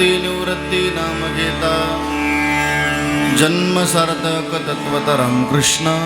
वृत्ती निवृत्ती नाम घेता जन्म सार्थक तत्वतरम कृष्ण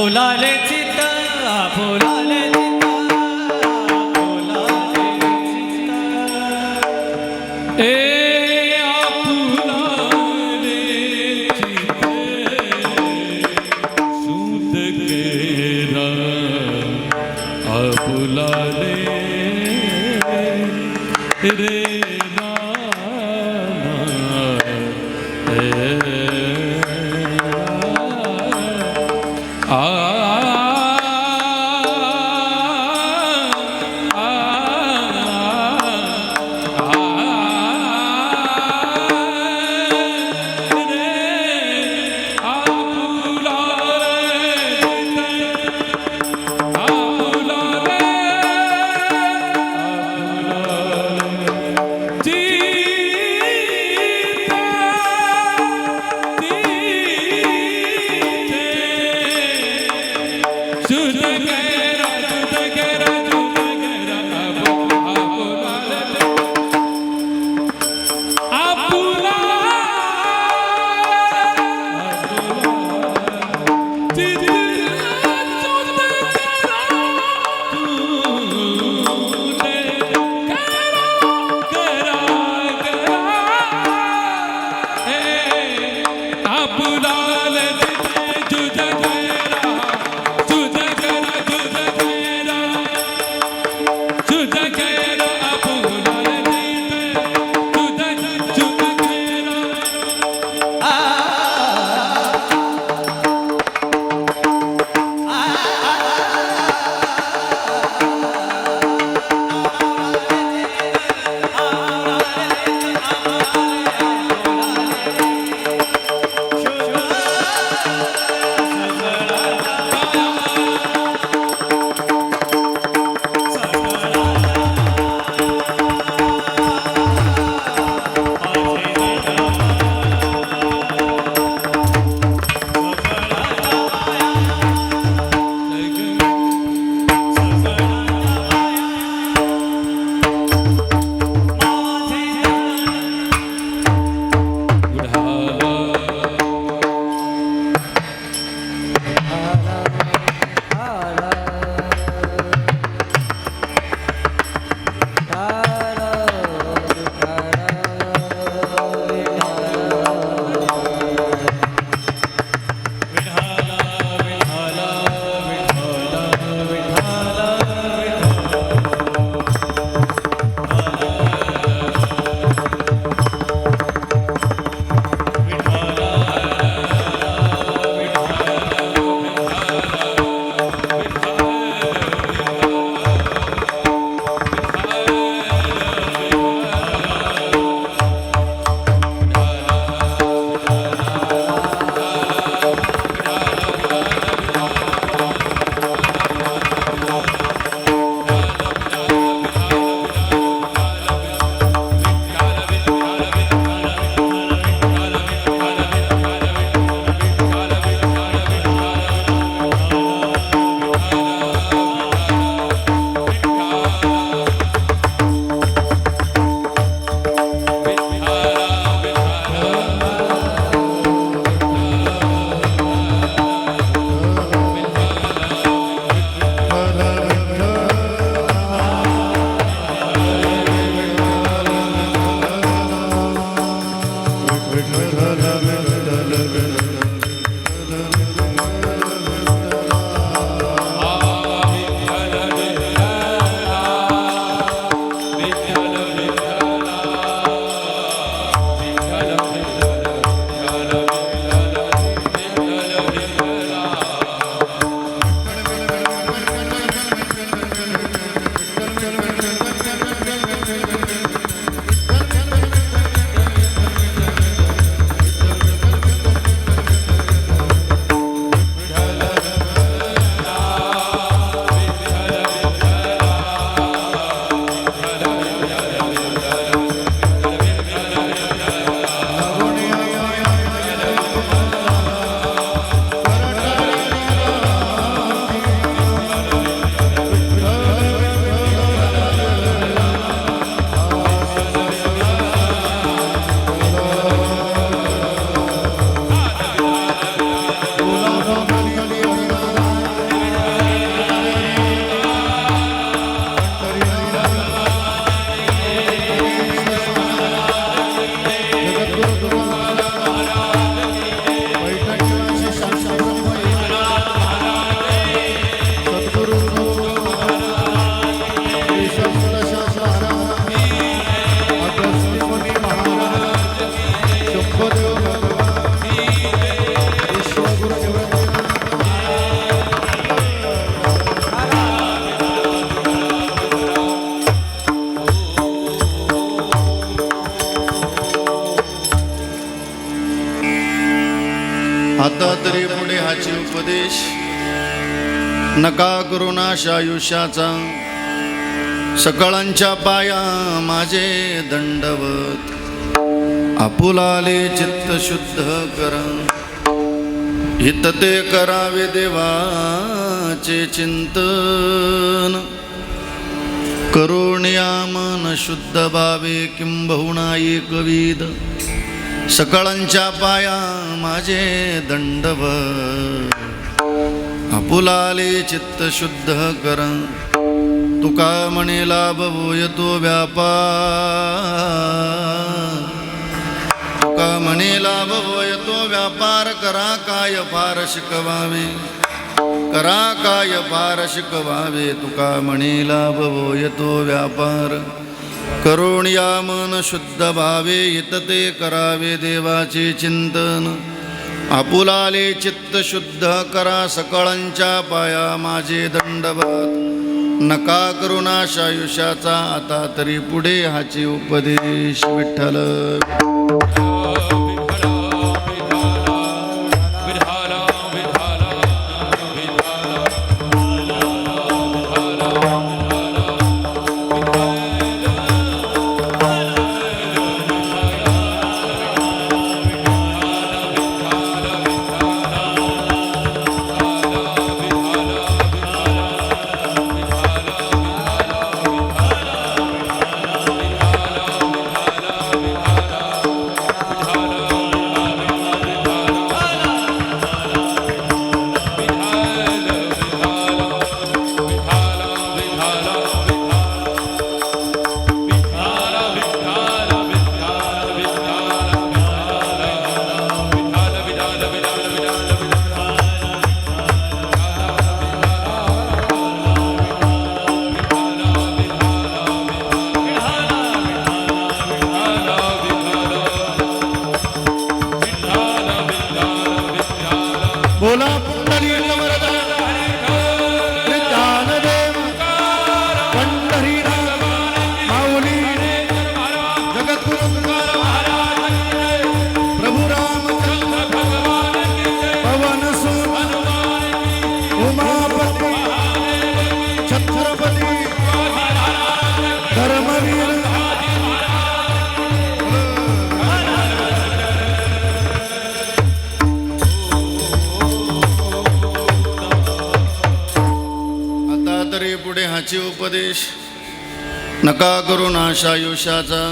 आपुलाले चित्त आपुलाले चित्त आपुलाले चित्त ए आपुलाले चित्त सूत केरा आपुलाले रे नका करू नाश आयुष्याचा, सकळांच्या पाया माझे दंडवत. आपुलाले चित्त शुद्ध करा, हित ते करावे देवाचे चिंतन. करुण्या मन शुद्ध भावे किंबहुना एकविध, सकळांच्या पाया माझे दंडवत. आपुलाले चित्त शुद्ध करा, तुका म्हणे लाभ होय तो व्यापार. तुका म्हणे लाभ होय तो व्यापार, करा काय फार शिकवावे, करा काय फार शिकवावे. तुका म्हणे लाभ होय तो व्यापार, करुण या मन शुद्ध भावे, हित ते करावे देवाचे चिंतन. आपुलाले चित्त शुद्ध करा, सकळांच्या पाया माझे दंडवत. नका करू नाश आयुष्याचा, आता तरी पुढे हाची उपदेश. विठ्ठल बोला पुंडलिक वरदा ज्ञानदेव पंढरीनाथ माऊली जगद्गुरु प्रभु रामचंद्र पवन सुत उमापती छत्रपती धर्मवीर. पुढे हाची उपदेश. नका करू नाश आयुष्याचा,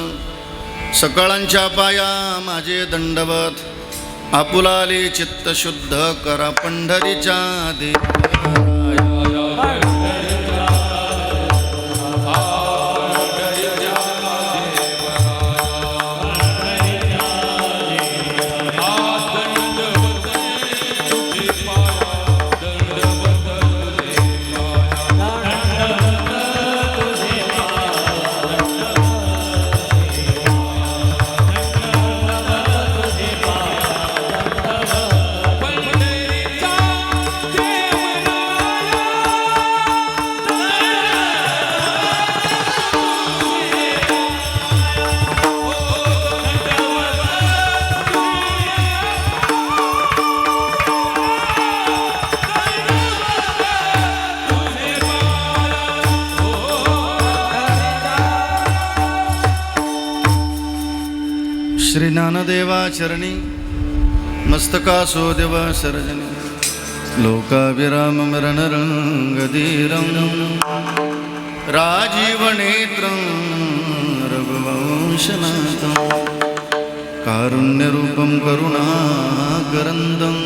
सकळांच्या पाया माझे दंडवत. आपुलाले चित्त शुद्ध करा, पंढरीच्या देवराया. श्री ज्ञानदेवा चरणी मस्तकासो देव सर्जनी. लोकाभिराम मरणरंगधीरं राजीवनेत्रं रघुवंशनाथं. कारुण्यरूपं करुणाकरन्दं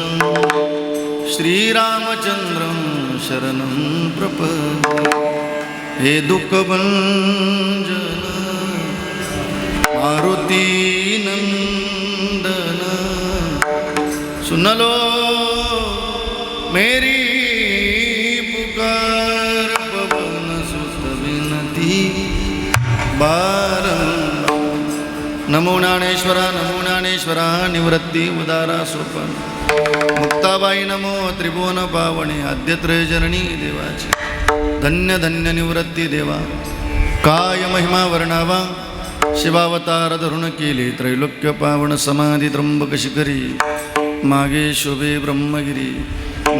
श्रीरामचन्द्रं शरणं प्रपद्ये. हे दुःखभञ्जन मारुती नंदन, सुन लो मेरी पुकार. पवन सुत विनती बारंबार. नमो ज्ञानेश्वरा नमो ज्ञानेश्वरा, निवृत्ती उदारा सोपन. मुक्ताबाई नमो त्रिभुवन पावणे, आद्यत्रय जननी देवाची. धन्य धन्य निवृत्ती देवा, काय महिमा वर्णावा. शिवावतार धरून केले त्रैलोक्य पावन, समाधी त्र्यंबक शिखरी. मागे शोभे ब्रह्मगिरी,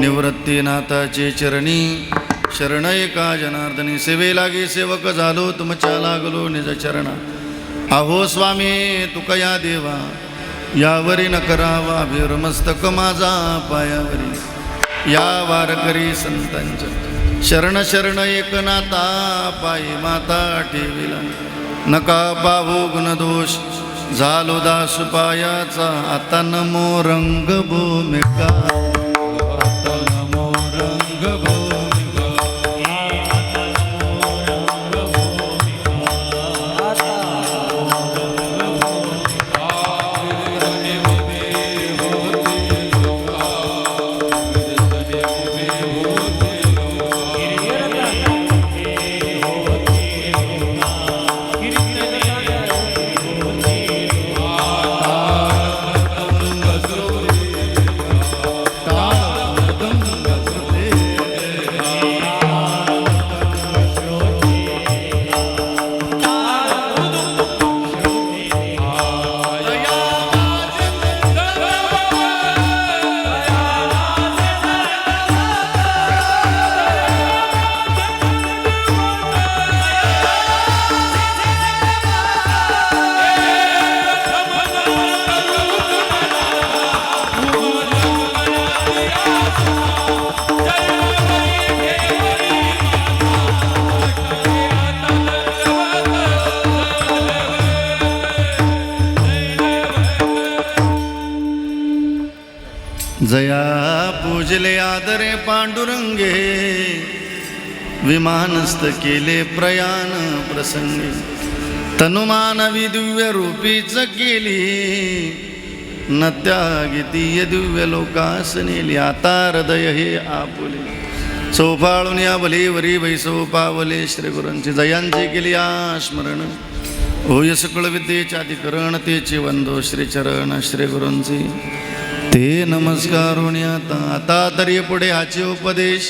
निवृत्तीनाथाचे चरणी शरण एका जनार्दनी सेवे लागे सेवक झालो तुमच्या लागलो निज चरणा अहो स्वामी तुकया देवा यावरी न करावा भिरमस्तक माझा पायावरी या वारकरी संतांच्या शरण शरण एकनाथा पायी माता ठेविला नका पाहू गुणदोष झालो दास पायाचा आता नमो रंगभूमिका आता नमो रंगभूमिका जया पूजले आदरे पांडुरंगे विमानस्थ केले प्रयाण प्रसंगी तनुमानवी दिव्य रूपीच केली न त्यागितीय दिव्य लोकास नेली आता हृदय हे आपुले सोपाळून या बलीवरी वैसो पावले श्री गुरूंची जयांची केली स्मरण होय सकळ विद्येचे अधिकरण तेचे वंदो श्री चरण श्री गुरूंची ते नमस्कारून आता तरी पुढे हाचे उपदेश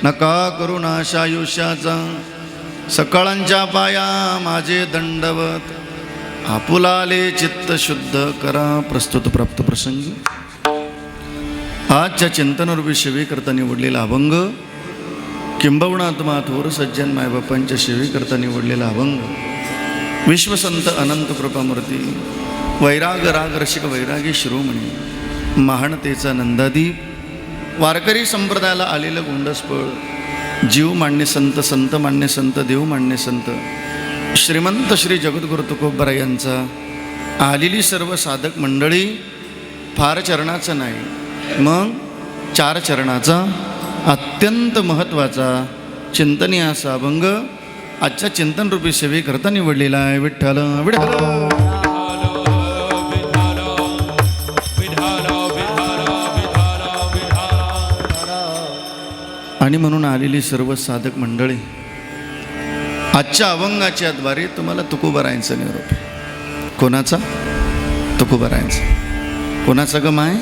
नका करू नाशायुष्याचा सकाळांच्या पाया माझे दंडवत आपुलाले चित्त शुद्ध करा प्रस्तुत प्राप्त प्रसंगी आजच्या चिंतनरूपी सेवेकरता निवडलेला अभंग किंबहुना आत्मा थोर सज्जन मायबापांच्या सेवेकरता निवडलेला अभंग विश्वसंत अनंत कृपामूर्ती वैराग राग रसिक वैरागी शिरोमणी महानतेचा नंदादीप वारकरी संप्रदायाला आलेलं गोंडसपळ जीव मान्य संत संत मान्य संत देव मान्य संत श्रीमंत श्री जगद्गुरु तुकोबराय यांचा आलेली सर्व साधक मंडळी फार चरणाचं नाही मग 4 चरणाचा अत्यंत महत्त्वाचा चिंतनीय असा अभंग आजच्या चिंतनरूपी सेवेकरता निवडलेला आहे विठ्ठल विठ्ठल आणि म्हणून आलेली सर्व साधक मंडळी आजच्या अभंगाच्या द्वारे तुम्हाला तुकोबरायांचा निरोप आहे. कोणाचा? तुकोबरायांचा. कोणाचा ग माय?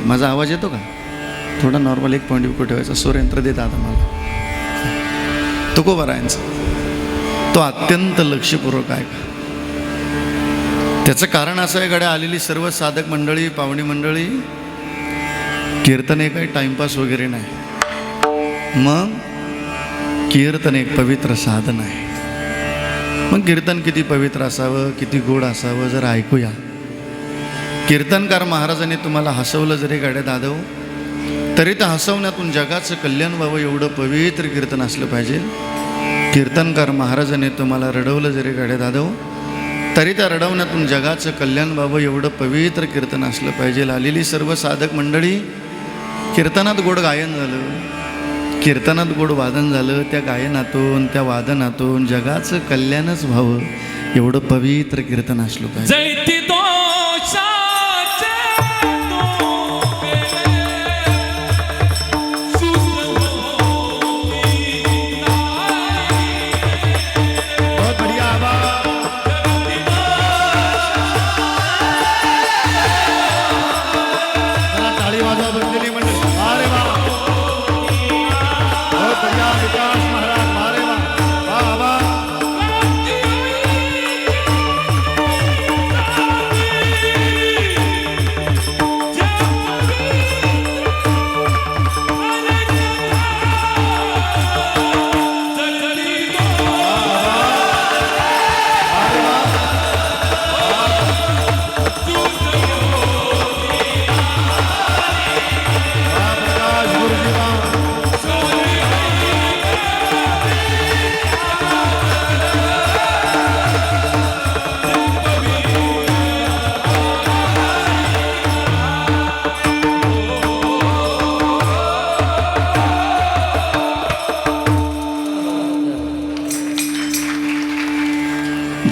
माझा आवाज येतो का? थोडा नॉर्मल 1 पॉईंट विको ठेवायचा. सूर्यंत्र देत आता मला. तुकोबरायांचा तो अत्यंत लक्षपूर्वक आहे का? त्याचं कारण असं आहे गड्या आलेली सर्व साधक मंडळी पाहुणी मंडळी कीर्तन हे काही टाइमपास वगैरे नाही. मग कीर्तन एक पवित्र साधन आहे. मग कीर्तन किती पवित्र असावं किती गोड असावं जर ऐकूया. कीर्तनकार महाराजांनी तुम्हाला हसवलं जरी गाड्या दादव तरी त्या हसवण्यातून जगाचं कल्याण व्हावं एवढं पवित्र कीर्तन असलं पाहिजे. कीर्तनकार महाराजांनी तुम्हाला रडवलं जरी गाड्या दादव तरी त्या रडवण्यातून जगाचं कल्याण व्हावं एवढं पवित्र कीर्तन असलं पाहिजे. आलेली सर्व साधक मंडळी कीर्तनात गोड गायन झालं कीर्तनात गोड वादन झालं त्या गायनातून त्या वादनातून जगाचं कल्याणच व्हावं एवढं पवित्र कीर्तन असलं पाहिजे. जैती दोषाचे तो केले, सुसलोकी नाही. बहुत बढ़िया आवाज. जरा टाळी वाजवा बसलेली मंडळी. अरे वा बहुत बढ़िया विकास महाराज. अरे वा वा वा.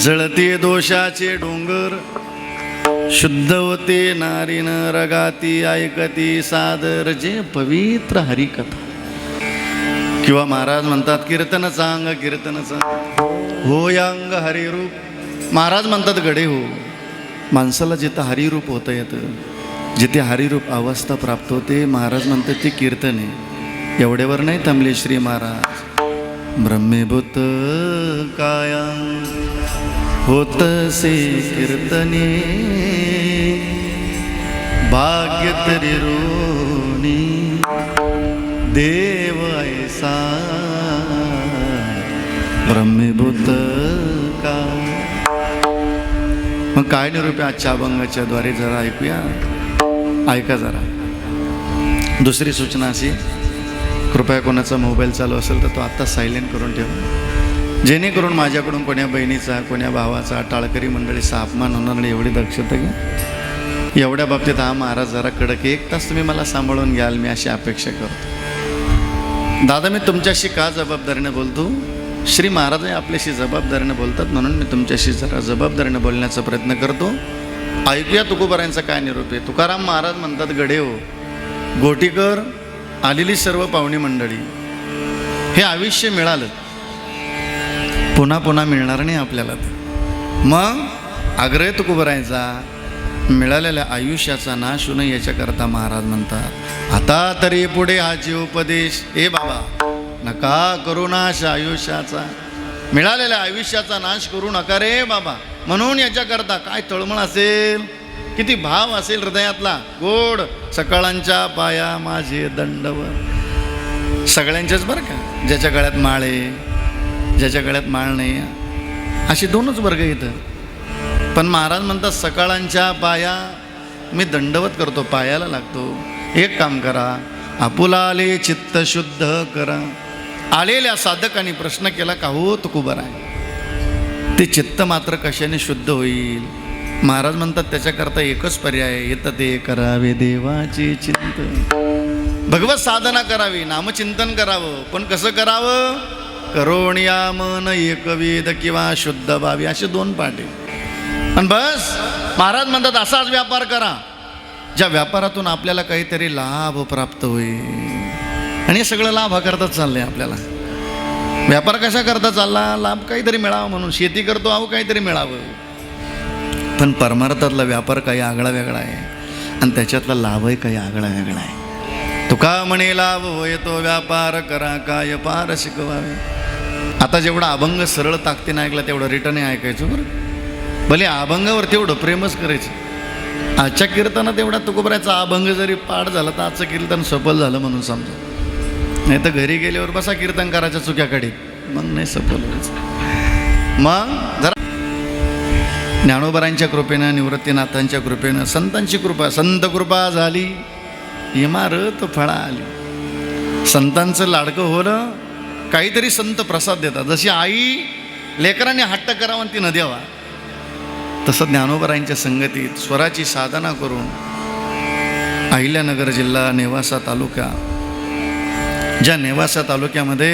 जळते दोषाचे डोंगर, शुद्ध होते नारीन रगाती ऐकती सादर जे पवित्र हरिकथा. किंवा महाराज म्हणतात कीर्तन सांग कीर्तन सांग हो यांग हरिरूप. महाराज म्हणतात गडे हो, माणसाला जिथं हरिरूप होतं येतं, जिथे हरिरूप अवस्था प्राप्त होते, महाराज म्हणतात ते कीर्तन आहे. एवढ्यावर नाही थांबले श्री महाराज. ब्रह्मीभूत काया होतसे कीर्तने, भाग्य तरी ऋणी देव ऐसा ब्रह्मीभूत का. मग काय निरूप आजच्या अभंगाच्या द्वारे जरा ऐकूया. ऐका जरा. दुसरी सूचना अशी, कृपया कोणाचा मोबाईल चालू असेल तर तो आत्ता सायलेंट करून ठेवा, जेणेकरून माझ्याकडून कोण्या बहिणीचा कोण्या भावाचा टाळकरी मंडळीचा अपमान होणार नाही एवढी दक्षता घ्या. एवढ्या बाबतीत हा महाराज जरा कडक, 1 तास तुम्ही मला सांभाळून घ्याल मी अशी अपेक्षा करतो. दादा मी तुमच्याशी का जबाबदारीने बोलतो, श्री महाराज आपल्याशी जबाबदारीने बोलतात म्हणून मी तुमच्याशी जरा जबाबदारीने बोलण्याचा प्रयत्न करतो. ऐकूया तुकोबारायांचा काय निरूप आहे. तुकाराम महाराज म्हणतात गडे हो, गोटीकर आलेली सर्व पाहुणी मंडळी, हे आयुष्य मिळालं पुन्हा पुन्हा मिळणार नाही आपल्याला. मग आग्रह तुकोबारायांचा, मिळालेल्या आयुष्याचा नाश होऊ नये याच्याकरता महाराज म्हणतात आता तरी पुढे हाची उपदेश. ए बाबा नका करू नाश आयुष्याचा, मिळालेल्या आयुष्याचा नाश करू नका रे बाबा. म्हणून याच्याकरता काय तळमळ असेल, किती भाव असेल हृदयातला. गोड सकाळांच्या पाया माझे दंडवत. सगळ्यांच्याच बरं का, ज्याच्या गळ्यात माळ आहे ज्याच्या गळ्यात माळ नाही, असे 2च वर्ग इथं. पण महाराज म्हणतात सकाळांच्या पाया मी दंडवत करतो, पायाला लागतो. एक काम करा, आपुला आले चित्त शुद्ध करा. आलेल्या साधकांनी प्रश्न केला का हो तुकोबाराय, ते चित्त मात्र कशाने शुद्ध होईल. महाराज म्हणतात त्याच्याकरता एकच पर्याय, येतं ते करावे देवाचे चिंतन. भगवत साधना करावी, नामचिंतन करावं. पण कसं करावं, करोणिया मन एकवेद किंवा शुद्ध भावी, असे 2 पाटे. आणि बस महाराज म्हणतात असाच व्यापार करा ज्या व्यापारातून आपल्याला काहीतरी लाभ प्राप्त होईल. आणि सगळं लाभ करताच चाललंय आपल्याला. व्यापार कशा करता चालला, लाभ काहीतरी मिळावं म्हणून. शेती करतो अहो काहीतरी मिळावं. पण परमार्थातला व्यापार काही आगळा वेगळा आहे आणि त्याच्यातला लाभही काही आगळा वेगळा आहे. तुका म्हणे लाभ होय तो व्यापार करा काय पार शिकवावे. आता जेवढा अभंग सरळ ताकदीने ऐकला तेवढं रिटर्न ऐकायचं बरं. भले अभंगावर तेवढं प्रेमच करायचं. आजच्या कीर्तनात एवढा तुकोबारायचा अभंग जरी पाठ झाला तर आजचं कीर्तन सफल झालं म्हणून समजा. नाही तर घरी गेल्यावर बसा कीर्तन करायच्या चुक्याकडे, मग नाही सफल व्हायचं. मग जरा ज्ञानोबारांच्या कृपेनं, निवृत्तीनाथांच्या कृपेनं, संतांची कृपा, संत कृपा झाली इमारत फळा आली. संतांचं लाडकं होणं, काहीतरी संत प्रसाद देतात. जशी आई लेकरांनी हट्ट करावा ती न द्यावा, तसं ज्ञानोबारांच्या संगतीत स्वराची साधना करून अहिल्यानगर जिल्हा नेवासा तालुका, ज्या नेवासा तालुक्यामध्ये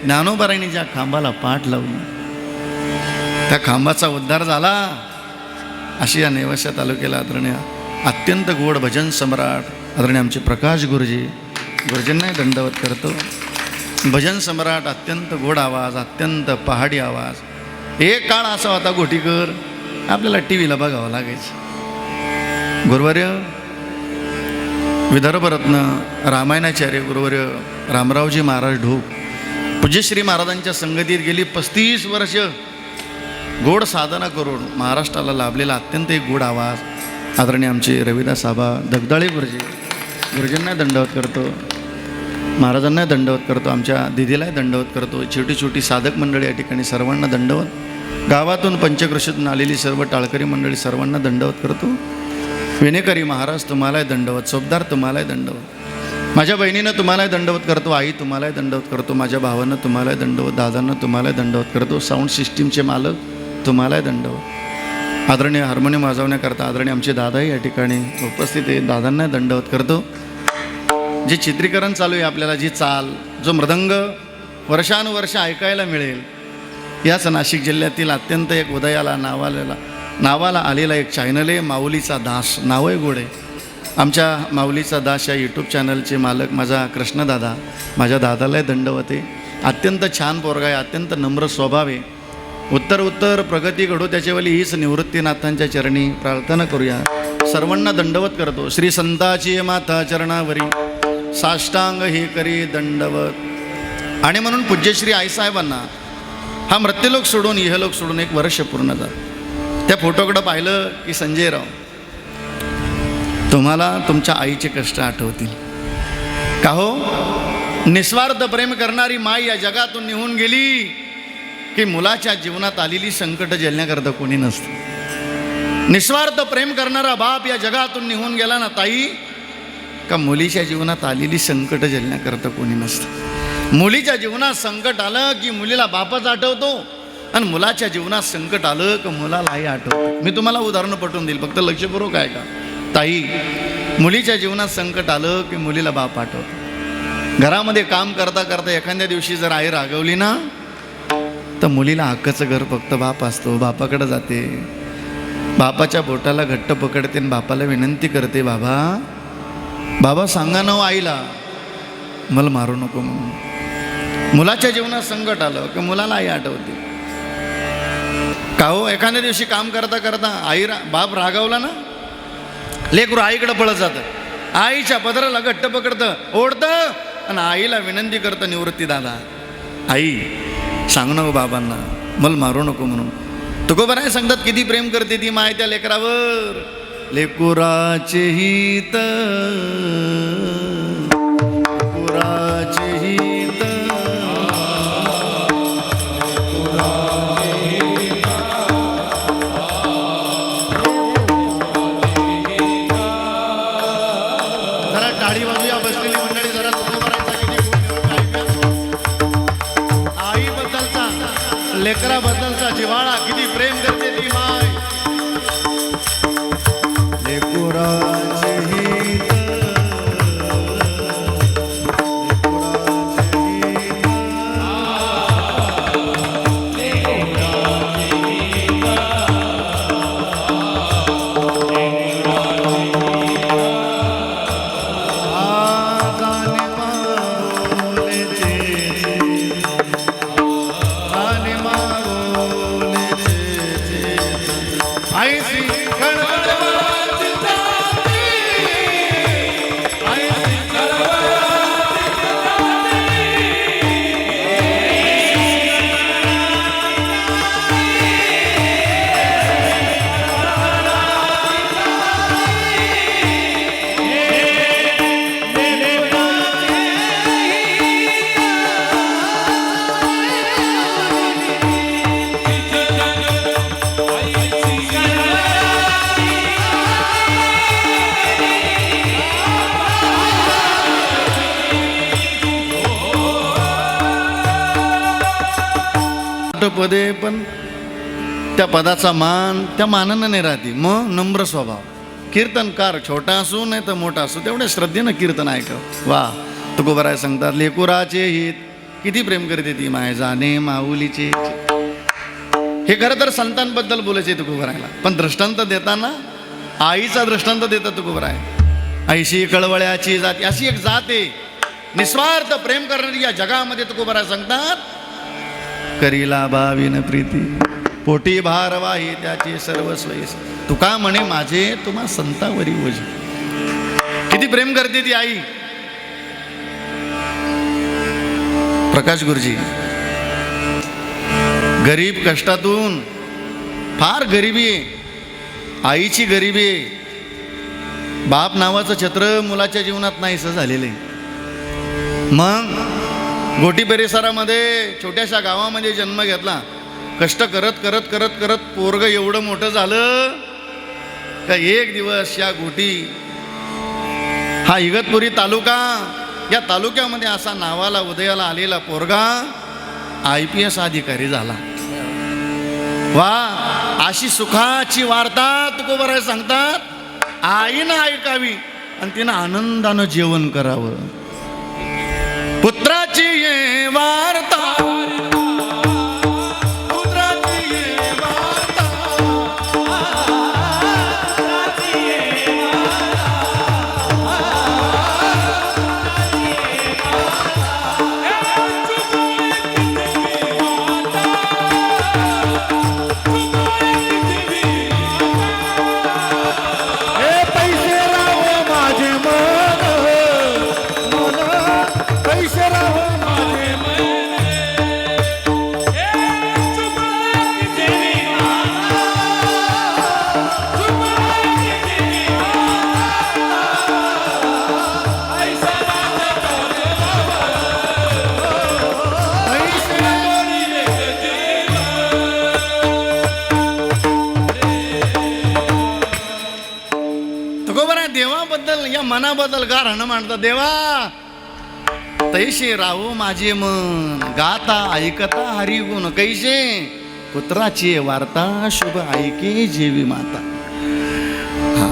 ज्ञानोबारांनी ज्या खांबाला पाठ लावली त्या खांबाचा उद्धार झाला, अशी या नेवासा तालुक्याला आदरणीय अत्यंत गोड भजन सम्राट आदरणीय आमचे प्रकाश गुरुजी, गुरुजींनाही दंडवत करतो. भजन सम्राट, अत्यंत गोड आवाज, अत्यंत पहाडी आवाज. एक काळ असा होता गोटीकर, आपल्याला टी व्हीला बघावं लागायचं. गुरुवर्य विदर्भरत्न रामायणाचार्य गुरुवर्य रामरावजी महाराज ढोक पूज्यश्री महाराजांच्या संगतीत गेली 35 वर्ष गोड साधना करून महाराष्ट्राला लाभलेला अत्यंत एक गोड आवाज आदरणीय आमचे रविदास आबा दगदाळे गुरुजी, गुरुजींना दंडवत करतो, महाराजांना दंडवत करतो, आमच्या दिदीलाही दंडवत करतो. छोटी छोटी साधक मंडळी या ठिकाणी सर्वांना दंडवत. गावातून पंचकृषीतून आलेली सर्व टाळकरी मंडळी सर्वांना दंडवत करतो. विनेकरी महाराज तुम्हालाही दंडवत, चोपदार तुम्हालाही दंडवत, माझ्या बहिणीनं तुम्हालाही दंडवत करतो, आई तुम्हालाही दंडवत करतो, माझ्या भावानं तुम्हालाही दंडवत, दादांना तुम्हालाही दंडवत करतो, साऊंड सिस्टीमचे मालक तुम्हालाही दंडवत. आदरणीय हार्मोनियम वाजवण्याकरता आदरणीय आमचे दादाही या ठिकाणी उपस्थित आहे, दादांना दंडवत करतो. जे चित्रीकरण चालू आहे आपल्याला, जी चाल, जो मृदंग वर्षानुवर्ष ऐकायला मिळेल, याच नाशिक जिल्ह्यातील अत्यंत एक उदयाला नावाला आलेला एक चॅनल आहे माऊलीचा दास. नाव आहे गोड आहे. आमच्या माऊलीचा दास या यूट्यूब चॅनलचे मालक माझा कृष्णदादा. माझ्या दादालाही दंडवत आहे. अत्यंत छान पोरगा आहे, अत्यंत नम्र स्वभाव आहे. उत्तर प्रगती घडो त्याच्यावाली हीच निवृत्तीनाथांच्या चरणी प्रार्थना करूया. सर्वांना दंडवत करतो. श्री संताची माता चरणावरी साष्टांग हे करी दंडवत. आणि म्हणून पूज्यश्री आईसाहेबांना हा मृत्यूलोक सोडून इहलोक सोडून 1 वर्ष पूर्ण झालं. त्या फोटोकडं पाहिलं की संजयराव, तुम्हाला तुमच्या आईचे कष्ट आठवतील का हो? निस्वार्थ प्रेम करणारी माई या जगातून निघून गेली की मुलाच्या जीवनात आलेली संकट झेलण्याकरता कोणी नसतं. निस्वार्थ प्रेम करणारा बाप या जगातून निघून गेला ना ताई, का मुलीच्या जीवनात आलेली संकट झेलण्याकरता कोणी नसतं. मुलीच्या जीवनात संकट आलं की मुलीला बापच आठवतो आणि मुलाच्या जीवनात संकट आलं की मुलालाही आठवतो. मी तुम्हाला उदाहरणं पटवून देईल, फक्त लक्षपूर्वक आहे का ताई. मुलीच्या जीवनात संकट आलं की मुलीला बाप आठवतो. घरामध्ये काम करता करता एखाद्या दिवशी जर आई रागवली ना, तर मुलीला हक्काचं घर फक्त बाप असतो. बापाकडे जाते, बापाच्या बोटाला घट्ट पकडते आणि बापाला विनंती करते, बाबा सांगा ना आईला मला मारू नको म्हणून. मुलाच्या जीवनात संकट आलं की मुलाला आई आठवते का हो? एखाद्या दिवशी काम करता करता बाप रागावला ना, लेकरू आईकडे पळत जातं, आईच्या पदराला घट्ट पकडतं, ओढतं आणि आईला विनंती करतं, निवृत्ती दादा आई सांग नको बाबांना मला मारू नको म्हणून. तुकोबराय सांगतात किती प्रेम करते ती माय त्या लेकरावर. लेकुराचे हित लेकराबद्दलचा जिव्हाळा किती प्रेम करते ती माय. लेकुराचे हित पदे, पण त्या पदाचा मान त्या मानानं नाही राहते. मग नम्र स्वभाव. कीर्तनकार छोटा असू नाही तर मोठा असू तेवढ्या श्रद्धेनं कीर्तन ऐका. वा तुकोबराय सांगतात लेकुराचे हित किती प्रेम करते ती माय जाणे माऊलीचे. हे खरं तर संतांबद्दल बोलायचे तुकोबरायला, पण दृष्टांत देताना आईचा दृष्टांत देतात तुकोबराय. आईशी कळवळ्याची जाती अशी एक जात आहे निस्वार्थ प्रेम करणारी या जगामध्ये. तुकोबराय सांगतात करीला बावीन प्रीती पोटी भारवाही त्याचे सर्वस्व. तुका म्हणे माझे तुम्हा संतावरी ओझे. किती प्रेम करते ती आई. प्रकाश गुरुजी गरीब, कष्टातून फार गरिबी आहे, आईची गरिबी आहे. बाप नावाचं छत्र मुलाच्या जीवनात नाहीसं झालेलं आहे. मग गोटी परिसरामध्ये छोट्याशा गावामध्ये जन्म घेतला. कष्ट करत करत करत करत पोरग एवढं मोठं झालं का एक दिवस या गोटी हा इगतपुरी तालुका, या तालुक्यामध्ये असा नावाला उदयाला आलेला पोरगा IPS अधिकारी झाला. वा अशी सुखाची वार्ता तुकोबराय सांगतात आईनं ऐकावी आणि तिनं आनंदानं जेवण करावं. पुत्राची ये वार्ता मनाबद्दल गारणं म्हणतात देवा तैसे राहू माझे मन गाता ऐकता हरिगुण कैसे पुत्राची वार्ता शुभ ऐके जेवी माता. हा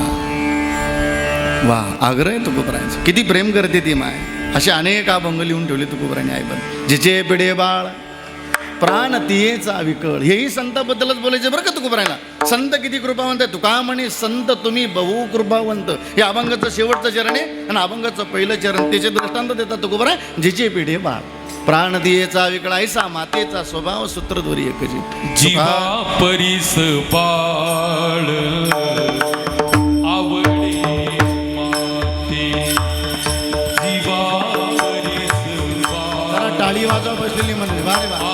वा आग्रह आहे तुकोबरायांचा. किती प्रेम करते ती माय. असे अनेक अभंग लिहून ठेवले तुकोबरांनी आईबन. जिचे पिढे बाळ प्राण तियेचा विकळ. हेही संताबद्दलच बोलायचे बरं का तुकोबरायला. संत किती कृपावंत आहे. तुका म्हणे संत तुम्ही बहु कृपावंत. हे अभंगाचं शेवटचं चरण आहे आणि अभंगाचं पहिलं चरण त्याचे दृष्टांत देतात तुकोबराय. जिचे पिढे बाळ प्राण दियेचा विकळ ऐसा मातेचा स्वभाव सूत्रधोरी एकजी. जीवा परीस बाळ आवडे माते. जीवा परीस बाळ जरा टाळी वाजवा बसलेली म्हणजे वारे वा.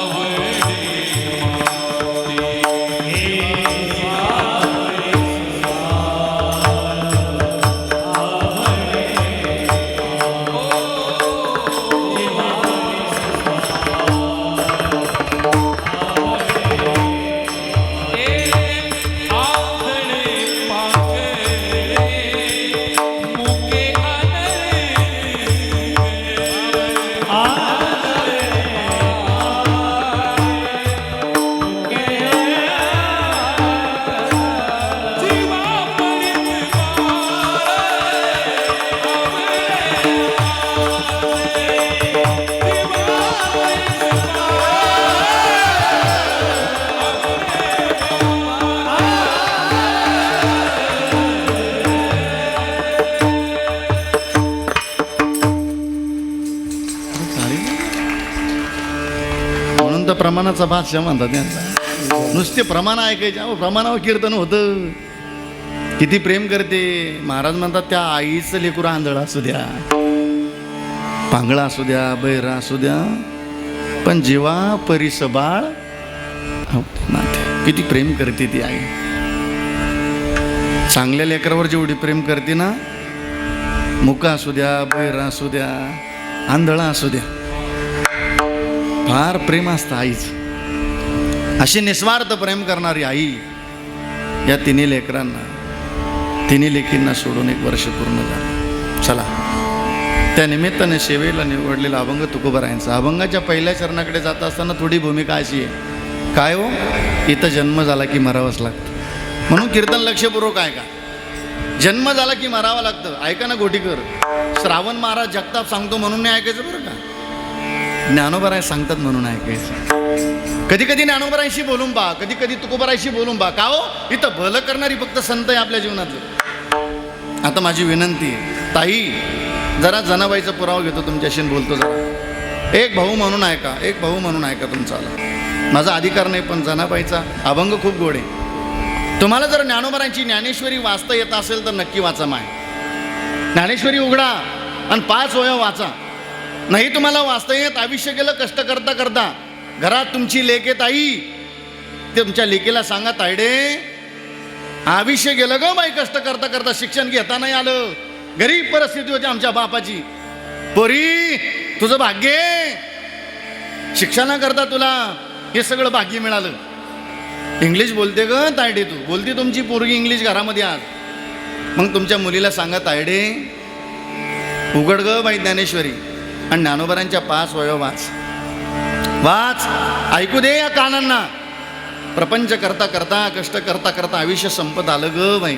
प्रमाणाचा भाष्य म्हणतात त्यांचा. नुसते प्रमाण ऐकायचे प्रमाणावर कीर्तन होतं. किती प्रेम करते महाराज म्हणतात. त्या आईचं लेकरू आंधळा असू द्या पांगळा असू द्या बैरा असू द्या पण जीवा परीस बाळ किती प्रेम करते ती आई. चांगल्या लेकरावर जेवढी प्रेम करते ना मुका असू द्या बैरा असू द्या आंधळा असू द्या फार प्रेम असतं आईचं. अशी निस्वार्थ प्रेम करणारी आई या तिन्ही लेकरांना तिन्ही लेकींना सोडून 1 वर्ष पूर्ण झालं. चला त्या निमित्ताने सेवेला निवडलेला अभंग तुकोबरायांचा. अभंगाच्या पहिल्या चरणाकडे जात असताना थोडी भूमिका अशी आहे. काय हो इथं जन्म झाला की मरावंच लागतं म्हणून कीर्तन लक्षपूर्वक ऐका. जन्म झाला की मरावं लागतं. ऐका ना गोटीकर. श्रावण महाराज जगताप सांगतो म्हणून नाही ऐकायचं बरं का. ज्ञानोबराय सांगतात म्हणून ऐकायचं. कधी कधी ज्ञानोबरायशी बोलून पहा कधी कधी तुकोबरायशी बोलून पहा. का हो इथं भलं करणारी फक्त संत आहे आपल्या जीवनातलं. आता माझी विनंती आहे ताई जरा जनाबाईचा पुरावा घेतो तुमच्याशी बोलतो जरा. एक भाऊ म्हणून ऐका एक भाऊ म्हणून ऐका तुमचा. माझा अधिकार नाही पण जनाबाईचा अभंग खूप गोड आहे. तुम्हाला जर ज्ञानोबरांची ज्ञानेश्वरी वाचता येत असेल तर नक्की वाचा माय. ज्ञानेश्वरी उघडा आणि 5 ओव्या वाचा. नाही तुम्हाला वाचता येत आयुष्य गेलं कष्ट करता करता. घरात तुमची लेक आहे ताई तुमच्या लेकीला सांगा तायडे आयुष्य गेलं ग बाई कष्ट करता करता. शिक्षण घेता नाही आलं. गरीब परिस्थिती होती आमच्या बापाची. पोरी तुझं भाग्य शिक्षणाकरता तुला हे सगळं भाग्य मिळालं. इंग्लिश बोलते ग तायडे तू. बोलते तुमची पोरगी इंग्लिश घरामध्ये आज. मग तुमच्या मुलीला सांगा तायडे उघड ग बाई ज्ञानेश्वरी आणि ज्ञानोबरांच्या 5 ओव्या वाच वाच. ऐकू दे या कानांना. प्रपंच करता करता कष्ट करता करता आयुष्य संपत आलं ग बाई.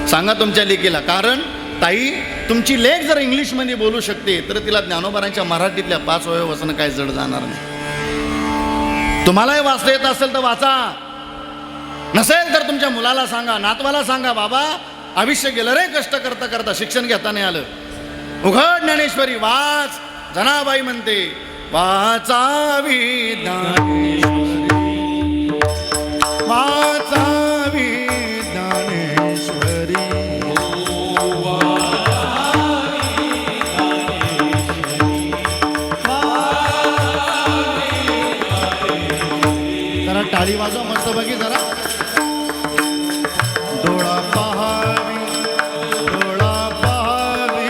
सांगा तुमच्या लेकीला. कारण ताई तुमची लेक जर इंग्लिशमध्ये बोलू शकते तर तिला ज्ञानोबरांच्या मराठीतल्या 5 ओव्या वाचणं काय जड जाणार नाही. तुम्हालाही वाचता येत असेल तर वाचा. नसेल तर तुमच्या मुलाला सांगा नातवाला सांगा बाबा आयुष्य गेलं रे कष्ट करता करता शिक्षण घेता नाही आलं. उघड ज्ञानेश्वरी वाच. जनाबाई म्हणते वाचावी ज्ञानेश्वरी वाचावी ज्ञानेश्वरी. जरा टाळी वाजवा मस्त बघी जरा. डोळा पहावी डोळा पहावी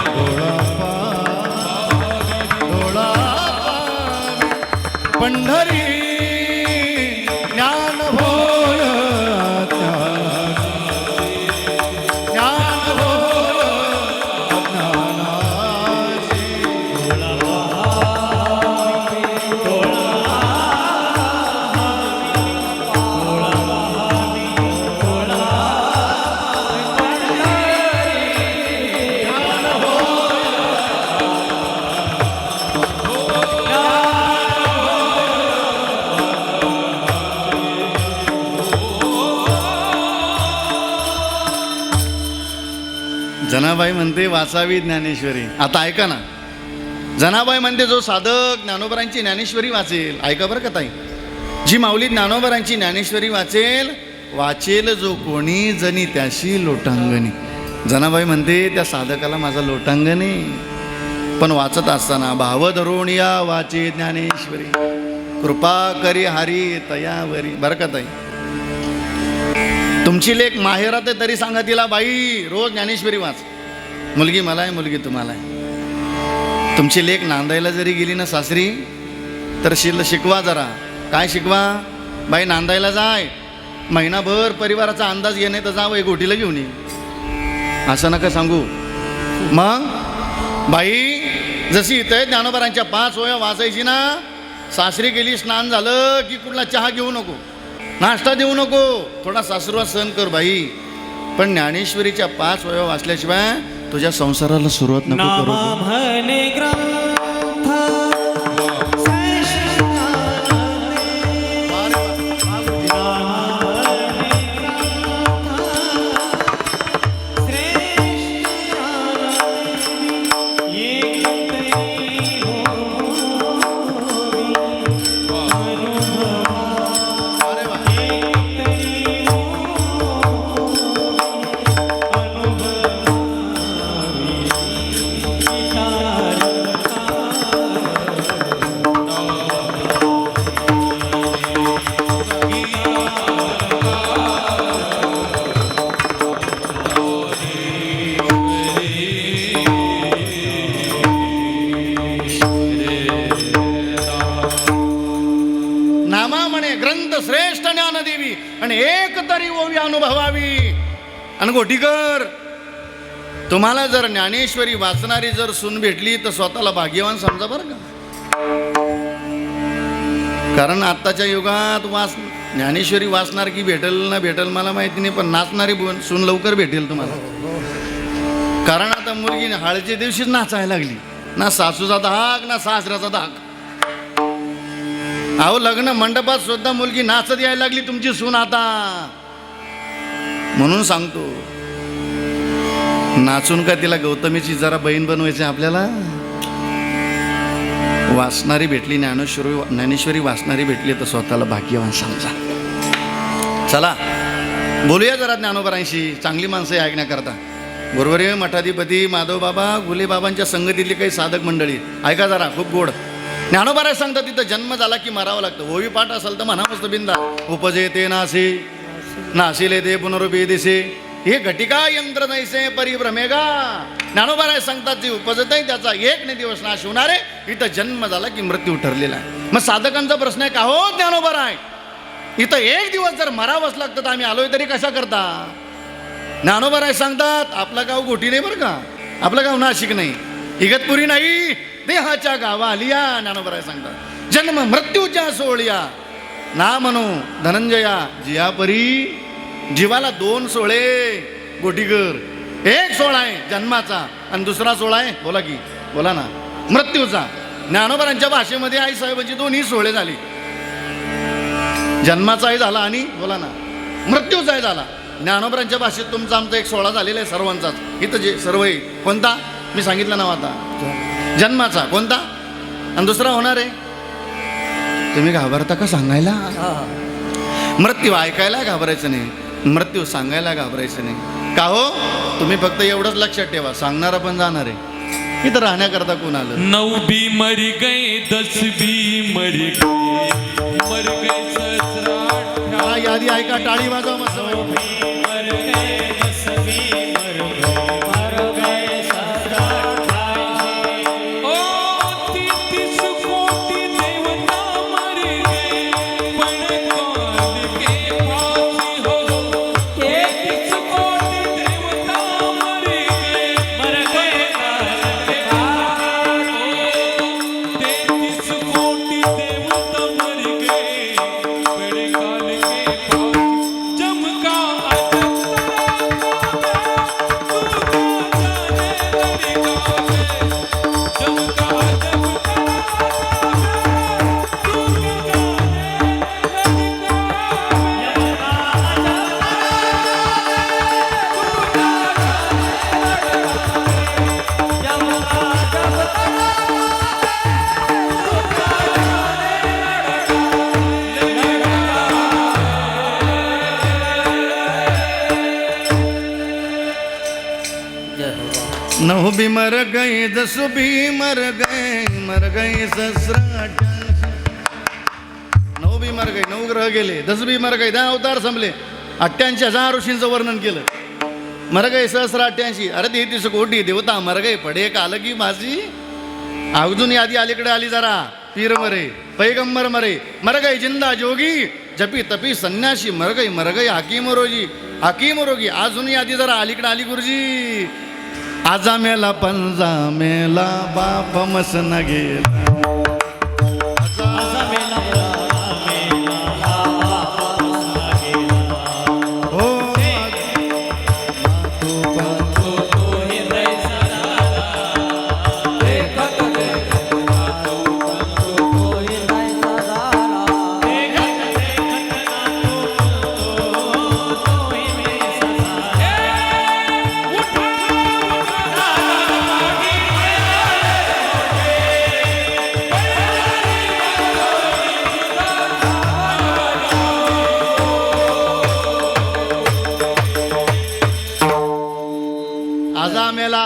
डोळा पहावी पंढरी ज्ञान होय ज्ञान होय जनाबाई म्हणते वाचावी ज्ञानेश्वरी. आता ऐका ना, जनाबाई म्हणते जो साधक ज्ञानोबरांची ज्ञानेश्वरी वाचेल, ऐका बरं का ताई, जी माऊली ज्ञानोबरांची ज्ञानेश्वरी वाचेल, वाचेल जो कोणी जनी त्याशी लोटांगणी. जनाबाई म्हणते त्या साधकाला माझा लोटांगणी. पण वाचत असताना भाव धरून या वाचे ज्ञानेश्वरी, कृपा करी हरी तयावरी. बरं का ताई, तुमची लेक माहेरात आहे तरी सांगा तिला, बाई रोज ज्ञानेश्वरी वाच. मुलगी मला आहे, मुलगी तुम्हाला आहे. तुमची लेक नांदायला जरी गेली ना सासरी, तर शिकवा जरा. काय शिकवा? बाई नांदायला जाय, महिनाभर परिवाराचा अंदाज घे, नाही तर जावं गोटीला घेऊन ये. असं नका सांगू. मग बाई जशी इथं ज्ञानोबरांच्या 5 ओव्या वाचायची ना, सासरी गेली, स्नान झालं की कुठला चहा घेऊ नको, नाश्ता देऊ नको, थोडा सासुरवास सहन कर बाई. पण ज्ञानेश्वरीच्या 5 ओव्या वाचल्याशिवाय तुझ्या संसाराला सुरुवात नको करू. श्रेष्ठ ज्ञानदेवी आणि एक तरी ओवी अनुभवावी. आणि गोटीकर, तुम्हाला जर ज्ञानेश्वरी वाचणारी जर सून भेटली तर स्वतःला भाग्यवान समजा बरं का. कारण आत्ताच्या युगात ज्ञानेश्वरी वाचणार की भेटेल ना भेटेल मला माहिती नाही, पण नाचणारी सून लवकर भेटेल तुम्हाला. कारण आता मुलगी हळदीच्या दिवशीच नाचायला लागली, ना सासूचा धाक ना सासऱ्याचा धाक. अहो लग्न मंडपात सुद्धा मुलगी नाचत यायला लागली तुमची सून आता. म्हणून सांगतो, नाचून का तिला गौतमीची जरा बहीण बनवायची आपल्याला. वाचणारी भेटली, ज्ञानेश्वरी वाचणारी भेटली तर स्वतःला भाग्यवान समजा. चला बोलूया जरा ज्ञानोबरांशी, चांगली माणसं ऐकण्याकरता. बरोबर आहे, मठाधिपती माधव बाबा घुले बाबांच्या संगतीतली काही साधक मंडळी, ऐका जरा, खूप गोड. ज्ञानोबराय सांगतात तिथं जन्म झाला की मरावं लागतं. ओवी पाठ असेल तर म्हणा मस्त बिंदा. उपजे ते नासे नाशिले ते पुनरुभी दिसे, हे घटिका यंत्र नैसे परिभ्रमेगा. ज्ञानोबराय सांगतात जे उपजत आहे त्याचा एक नाही दिवस नाश होणार आहे. इथं जन्म झाला की मृत्यू ठरलेला आहे. मग साधकांचा प्रश्न आहे का हो ज्ञानोबराय, इथं एक दिवस जर मरावंच लागतं तर आम्ही आलोय तरी कशा करता. ज्ञानोबराय सांगतात आपलं गाव गोटी नाही बरं का, आपलं गाव नाशिक नाही, इगतपुरी नाही, देहाच्या गावा आलिया. ज्ञानोबराय सांगतात जन्म मृत्यूच्या सोहळ्या ना म्हणू धनंजया जिया परी. जीवाला 2 सोहळे गोटीकर, एक सोहळा आहे जन्माचा आणि दुसरा सोहळा आहे, बोला की बोला ना, मृत्यूचा. ज्ञानोबरांच्या भाषेमध्ये आई साहेबांची 2ही सोहळे झाली, जन्माचाही झाला आणि बोला ना मृत्यूचाही झाला. ज्ञानोबरांच्या भाषेत तुमचा आमचा एक सोहळा झालेला आहे सर्वांचाच. इथं जे सर्व आहे कोणता मी सांगितलं ना आता, जन्माचा कोणता आणि दुसरा होणार आहे. तुम्ही घाबरता का सांगायला. मृत्यू ऐकायला घाबरायचं नाही, मृत्यू सांगायला घाबरायचं नाही. का हो, तुम्ही फक्त एवढंच लक्षात ठेवा, सांगणारा पण जाणार आहे. इथं राहण्याकरता कोण आलं. 9 भी मर गए 10 भी मर गए, मर गए 17 यादी ऐका, टाळी वाजवा मस्त. मर गए 10 भी मर गए, मर गए 17 ओ 33 कोटी देवता मर गए, पण कौन के फांसी हो. 33 कोटी देवता मर गए, मर गए 33 कोटी देवता मर गए, पण काल के फांसी. जम का नऊ बी मर गई दस बी मर गई ससराट नऊ बी मर गई, 9 ग्रह गेले, 10 बी मर गई, 10 अवतार संपले, 88,000 ऋषींचं वर्णन केलं. मर गई सहस्र 88, अरे 33 कोटी देवता मर गई पडे काल की माझी. अजून यादी अलीकडे आली जरा. पीर मरे, पैगंबर मरे, मर गई जिंदा जोगी, जपी तपी संन्यासी मर गई हाकीम रोगी. अजून यादी जरा अलीकडे आली गुरुजी. आजा मेला पंजा मेला बाप मस न गेला. आजा मेला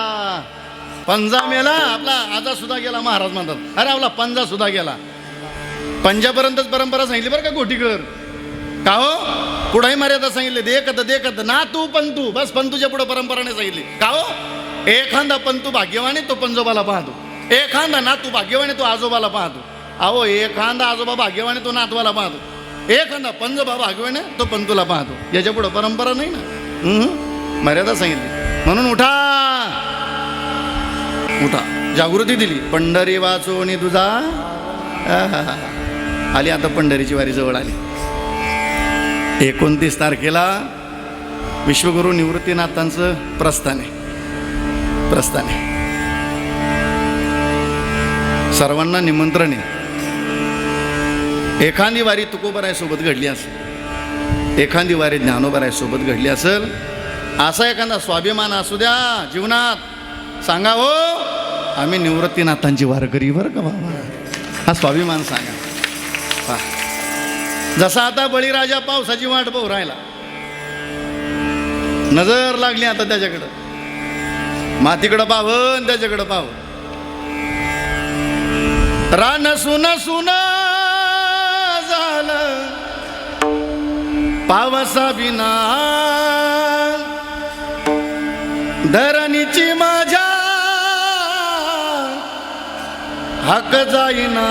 पंजा मेला, आपला आजा सुद्धा गेला महाराज म्हणतात. अरे आपला पंजा सुद्धा गेला. पंजापर्यंतच परंपरा सांगितली बरं का गोटीकर. का हो पुढेही मर्यादा सांगितली, देखत ना तू पंतू, बस पंतूच्या पुढे परंपराने सांगितली. का हो एखादा पंतू भाग्यवाने तो पंजोबाला पाहतो, एखादा नातू भाग्यवाने तो आजोबाला पाहतो. अहो एखादा आजोबा भाग्यवाने तो नातवाला पाहतो, एखादा पंजोबा भाग्यवाने तो पंतूला पाहतो. याच्या पुढे परंपरा नाही ना. मर्यादा सांगितली. म्हणून उठा जागृती दिली. पंढरी वाचोनी तुझा आली. आता पंढरीची वारी जवळ आली. 29 तारखेला विश्वगुरु निवृत्तीनाथांचं प्रस्थान आहे. सर्वांना निमंत्रण आहे. एखादी वारी तुकोबराय सोबत घडली असेल, एखादी वारी ज्ञानोबराय सोबत घडली असेल, असा एखादा स्वाभिमान असू द्या जीवनात. सांगा हो आम्ही निवृत्तीनाथांची वारकरी बरं का बाबा. हा स्वाभिमान सांगा. जसा आता बळीराजा पावसाची वाट पाहू राहिला, नजर लागली आता त्याच्याकडं, मातीकडं पाहन त्याच्याकडं पाहन. रान सुन झालं पावसा बिना, धरणीची माझ्या हक जाईना.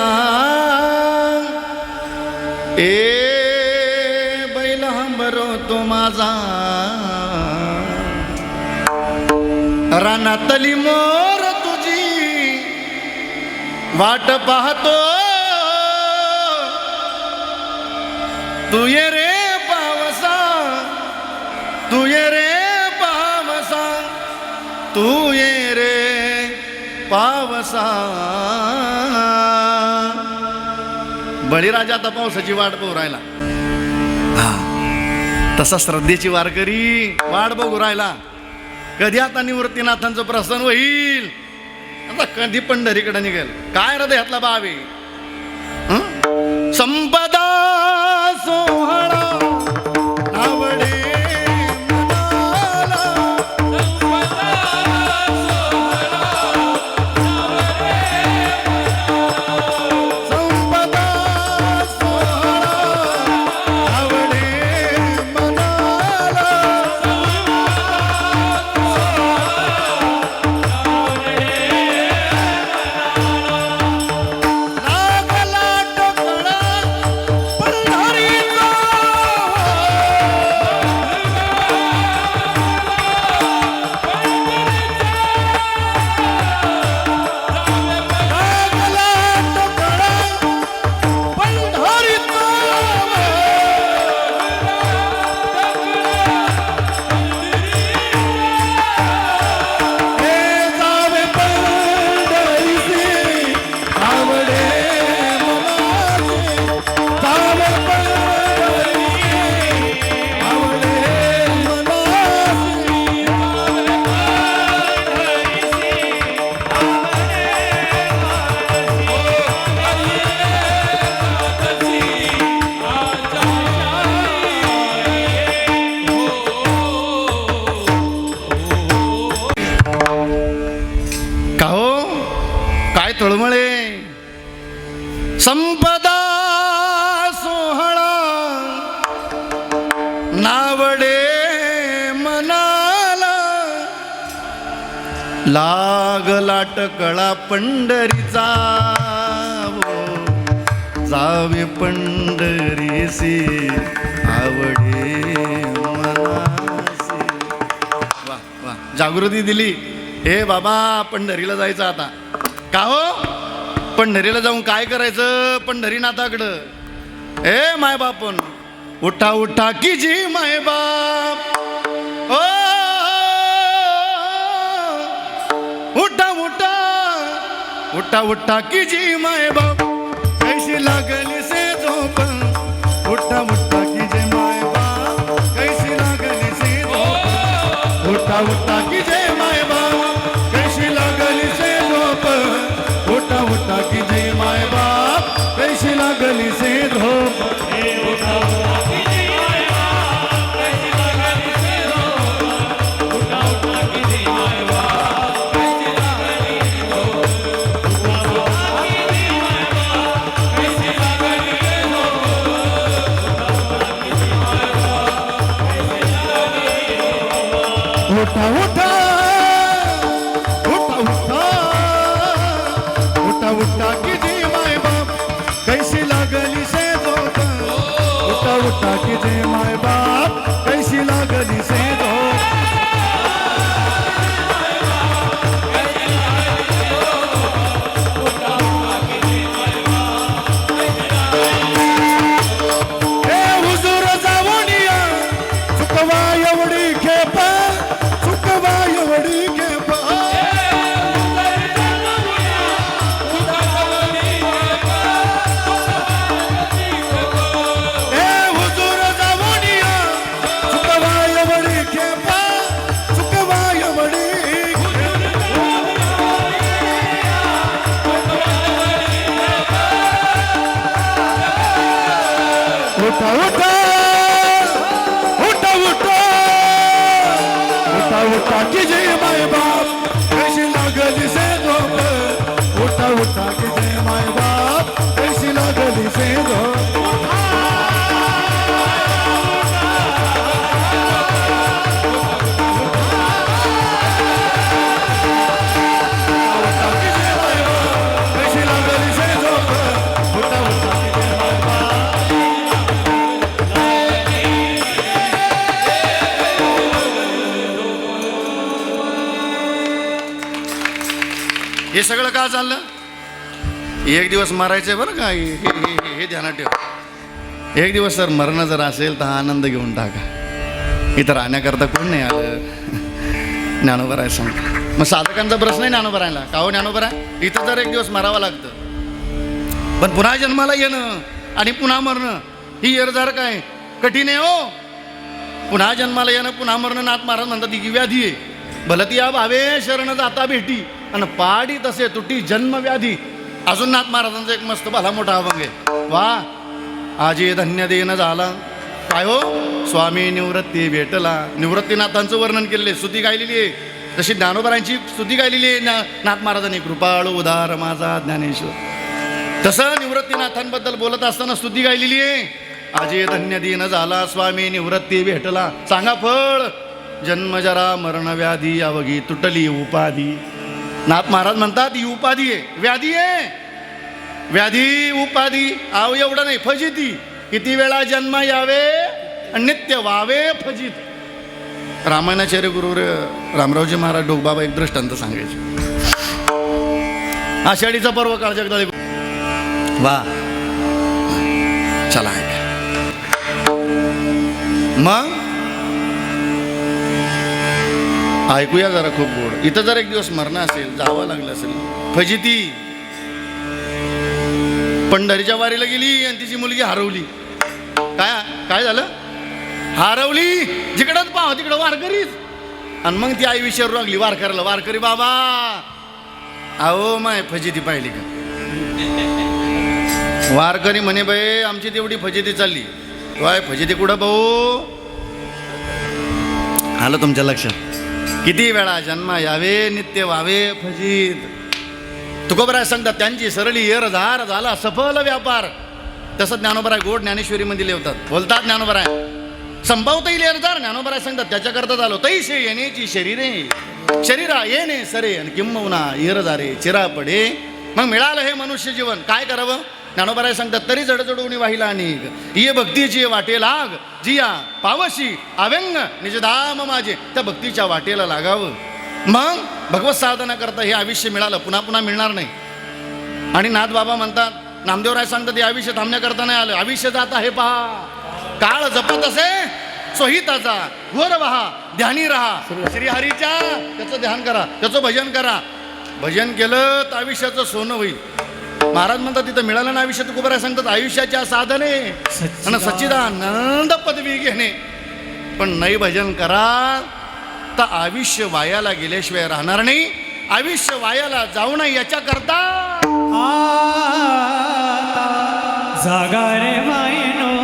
ए बैल हंबरो तो माझा, रानातली मोर तुझी वाट पाहतो. तू ये रे पावसा, तू ये रे पावसा, तू ये रे पावसा. बळीराजा आता पावसाची वाट बघू राहिला. तसा श्रद्धेची वारकरी वाट बघू राहिला. कधी आता निवृत्तीनाथांचं प्रसन्न होईल, आता कधी पंढरीकडे निघेल. काय हृदयातला भाव आहे. संपदा सोहळा आवडे लागला टकळा पंढरीचा जावे पंढरीसी आवडे मनासी. वा वा, जागृती दिली. हे बाबा पंढरीला जायचं आता. का हो? पंढरीला जाऊन काय करायचं? पंढरीनाथाकडं. हे माय बापन, उठा उठा की जी माय बाप, ओ उठा उठा उठा उठा की जी माय बाप, कैसी लागली से झोप. उठा उठा की जे माय बाप, कैसी लागली से झोप. उठा उठा की जे माय बाप, कैसी लागली से झोप. उठा उठा की जे माय बाप, कैसी लागली से झोप. उठा उठा उठा उठा उठा उठा की जी माय बाप, कैसी लागली से झोप. उठा उठा की जी माय बाप, कैसी लागली से झोप. हे हुजूर जाऊनिया, चुकवा एवढी खेप, चुकवा एवढी खेप. हे हुजूर जाऊनिया, चुकवा एवढी खेप, चुकवा एवढी खेप. उठा उठा उठा उठा उठा उठा की जय माय बाप, कैसी लागली से झोप. उठा उठा की जय माय बाप, कैसी लागली से झोप. कैसी लागली से झोप. उठा उठा की जय माय बाप. हे सगळं का चाललं? एक दिवस मरायचंय बरं का. हे ध्यानात ठेव. एक दिवस जर मरण जर असेल तर हा आनंद घेऊन टाका. इथं राहण्याकरता कोण नाही आलं. ज्ञानोबराय सांगतो. मग साधकांचा प्रश्न आहे ज्ञानोबरायला. का हो ज्ञानोबराय, इथं जर एक दिवस मरावं लागतं, पण पुन्हा जन्माला येणं आणि पुन्हा मरणं ही येरजार काय कठीण आहे हो. पुन्हा जन्माला येणं, पुन्हा मरणं, नाथ महाराज म्हणतात ही व्याधी आहे. भलतिया भावे शरण जाता भेटी, आणि पाडी तसे तुटी जन्म व्याधी. अजून नाथ महाराजांचा एक मस्त भला मोठा अभंग आहे. वा, आजी धन्य देन झाला. काय हो? स्वामी निवृत्ती भेटला. निवृत्तीनाथांचं वर्णन केलेलं आहे, स्तुती गायलेली आहे. तशी ज्ञानोबरांची स्तुती गायलेली आहे नाथ महाराजांनी. कृपाळू उदार माझा ज्ञानेश्वर. तसं निवृत्तीनाथांबद्दल बोलत असताना स्तुती गायलेली आहे. आजी धन्य दिन झाला, स्वामी निवृत्ती भेटला. सांगा फळ, जन्म जरा मरण व्याधी अवघी तुटली उपाधी. नाथ महाराज म्हणतात ही उपाधी आहे, व्याधी आहे. व्याधी उपाधी आव एवढं नाही, फजिती. किती वेळा जन्म यावे आणि नित्य व्हावे फजित. रामायणाचार्य गुरु रामरावजी महाराज ढोकबाबा एक दृष्टांत सांगायचे. आषाढीचा पर्व काळ जगदा वा, चला ऐका. मग ऐकूया जरा खूप गोड. इथं जर एक दिवस मरण असेल, जावं लागलं असेल, फजिती. पंढरीच्या वारीला गेली आणि तिची मुलगी हरवली. काय झालं? हरवली. जिकडंच पाहा तिकडं वारकरीच. आणि मग ती आई विचारू लागली वारकऱ्याला, वारकरी बाबा अहो माय फजिती पाहिली का? वारकरी म्हणे बाई आमची तेवढी फजिती चालली. वाय फजिती कुठं भाऊ? आलं तुमच्या लक्षात? किती वेळा जन्म यावे नित्य व्हावे फजित. तुकोबराय सांगतात त्यांची सरळी येरझार झाला सफल व्यापार. तसं ज्ञानोबराय गोड ज्ञानेश्वरीमध्ये लिहितात. बोलतात ज्ञानोबराय संभवता येईल येरझार. ज्ञानोबराय सांगतात त्याच्याकरता झालो तैसे येण्याची शरीरे शरीरा येणे सरे आणि किंबहुना इरजारे चिरा पडे. मग मिळालं हे मनुष्य जीवन, काय करावं? ज्ञानोबराय सांगतात, तरी जडजडून वाहिला अनेक ये भक्तीची वाटे लाग जिया पावशी अव्यंग निजधाम माझे. त्या भक्तीच्या वाटेला लागावं. मग भगवत साधना करता हे आयुष्य मिळालं, पुन्हा पुन्हा मिळणार नाही. आणि नाथ बाबा म्हणतात, नामदेवराय सांगतात, हे आयुष्य थांबण्याकरता नाही आलं, आयुष्य जात आहे पहा. काळ जपत असे सोहिताचा घोर वहा ध्यानी राहा श्रीहरीच्या. त्याचं ध्यान करा, त्याचं भजन करा. भजन केलं तर आयुष्याचं सोनं होईल. महाराज म्हणतात, तिथं मिळालं ना आयुष्य, तुकोबराय सांगतात, आयुष्याच्या साधने आणि सच्चिदानंद पदवी घेणे. पण नाही भजन करा तर आयुष्य वायाला गेल्याशिवाय राहणार नाही. आयुष्य वायाला जाऊ नये याच्या करता जागा रे मायनो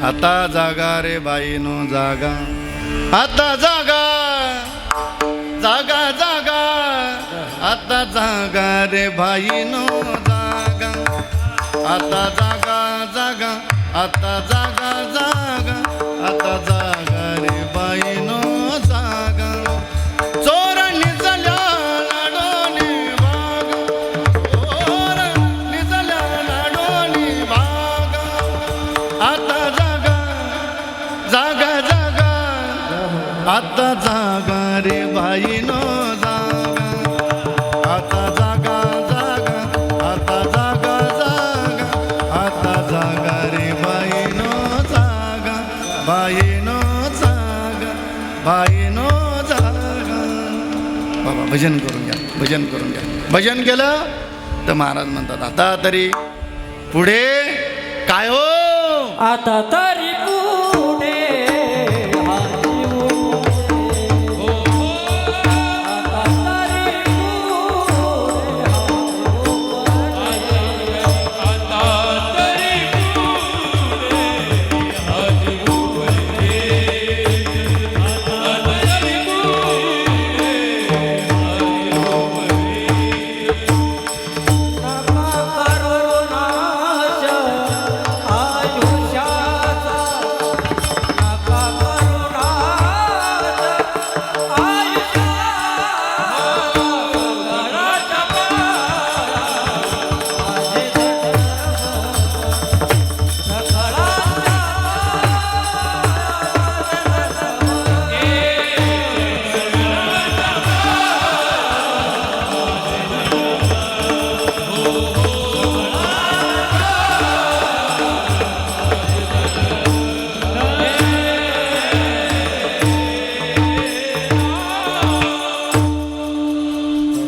आता जागा रे बाईनो जागा. आता जागा जागा जागा. आता जागा रे बाईनो जागा. आता जागा जागा. आता जागा जागा. आता जागा रे बाईनो जागा. चोर निजल्या लाडोनी बागा. चोर निजल्या लाडोनी बागा. आता जागा जागा. आता जागा रे बाईनो जागा. आता जागा जागा. आता जागा जागा. आता जागा रे बाईनो जागा. बाईनो जागा. बाईनो जागा. बाबा भजन करून घ्या, भजन करून घ्या. भजन केलं तर महाराज म्हणतात, आता तरी पुढे काय हो. आता तरी पुढे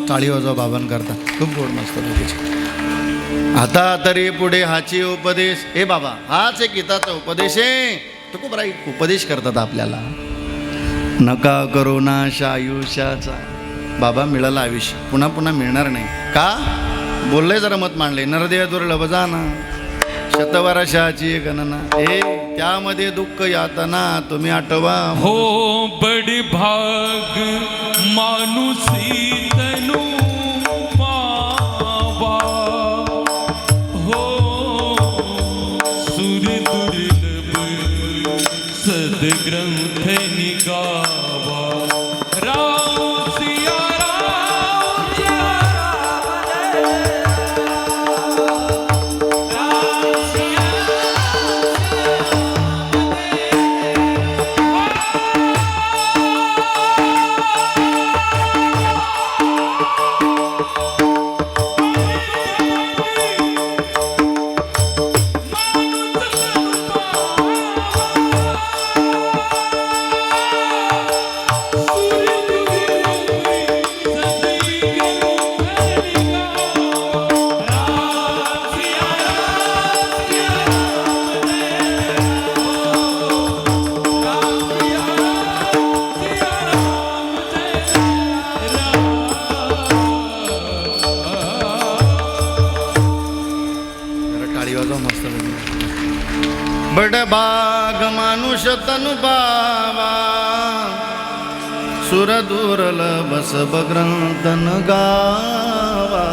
टाळी वाजवा बाबांकरता. खूप गोड मस्त लोकांची. आता तरी पुढे हाची उपदेश. हे बाबा, हाच एक गीताचा उपदेश आहे. तो खूप राईट उपदेश करतात आपल्याला. नका करू नाश आयुष्याचा. बाबा मिळालं आयुष्य, पुन्हा पुन्हा मिळणार नाही. का बोललंय, जरा मत मांडले. नरदेह दुर्लभ जाना शतवर्षाची गणना. हे त्यामध्ये दुःख यातना तुम्ही आठवा. हो बडी भाग मानुसी तनु पावा. हो बडबाग मानुष तनु पावा सुर दुर्ल बस बग्रंथन गावा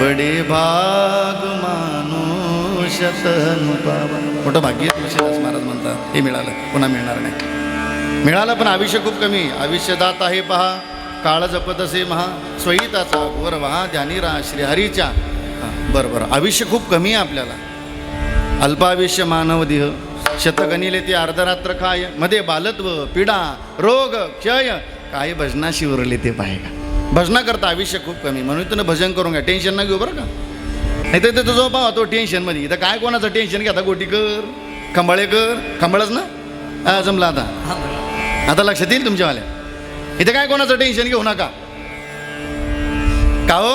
बडे भाग मानुष तनु पावा. मोठं भाग्य तुळशीदास महाराज म्हणतात हे मिळालं, पुन्हा मिळणार नाही. मिळालं पण आयुष्य खूप कमी. आयुष्यदात आहे पहा काळ जपत असे महा स्वहिताचा वर वहा ध्यानी रा श्रीहरीच्या. बरं आयुष्य खूप कमी आहे आपल्याला. अल्पायुष्य मानव देह शतगणिले ते अर्धरात्र काय मध्ये बालत्व पीडा रोग क्षय काय भजनाशी उरले ते पाहे का. भजना करता आयुष्य खूप कमी म्हणून तुम्ही भजन करून घ्या. टेन्शन ना घेऊ बरं का. नाही तर तो जो पाहतो टेन्शनमध्ये इथं काय कोणाचं टेन्शन घ्या. गोटीकर खंबाळेकर खंबाळच ना जमला आता लक्षात येईल तुमच्यावाल्या. इथं काय कोणाचं टेन्शन घेऊ नका का हो.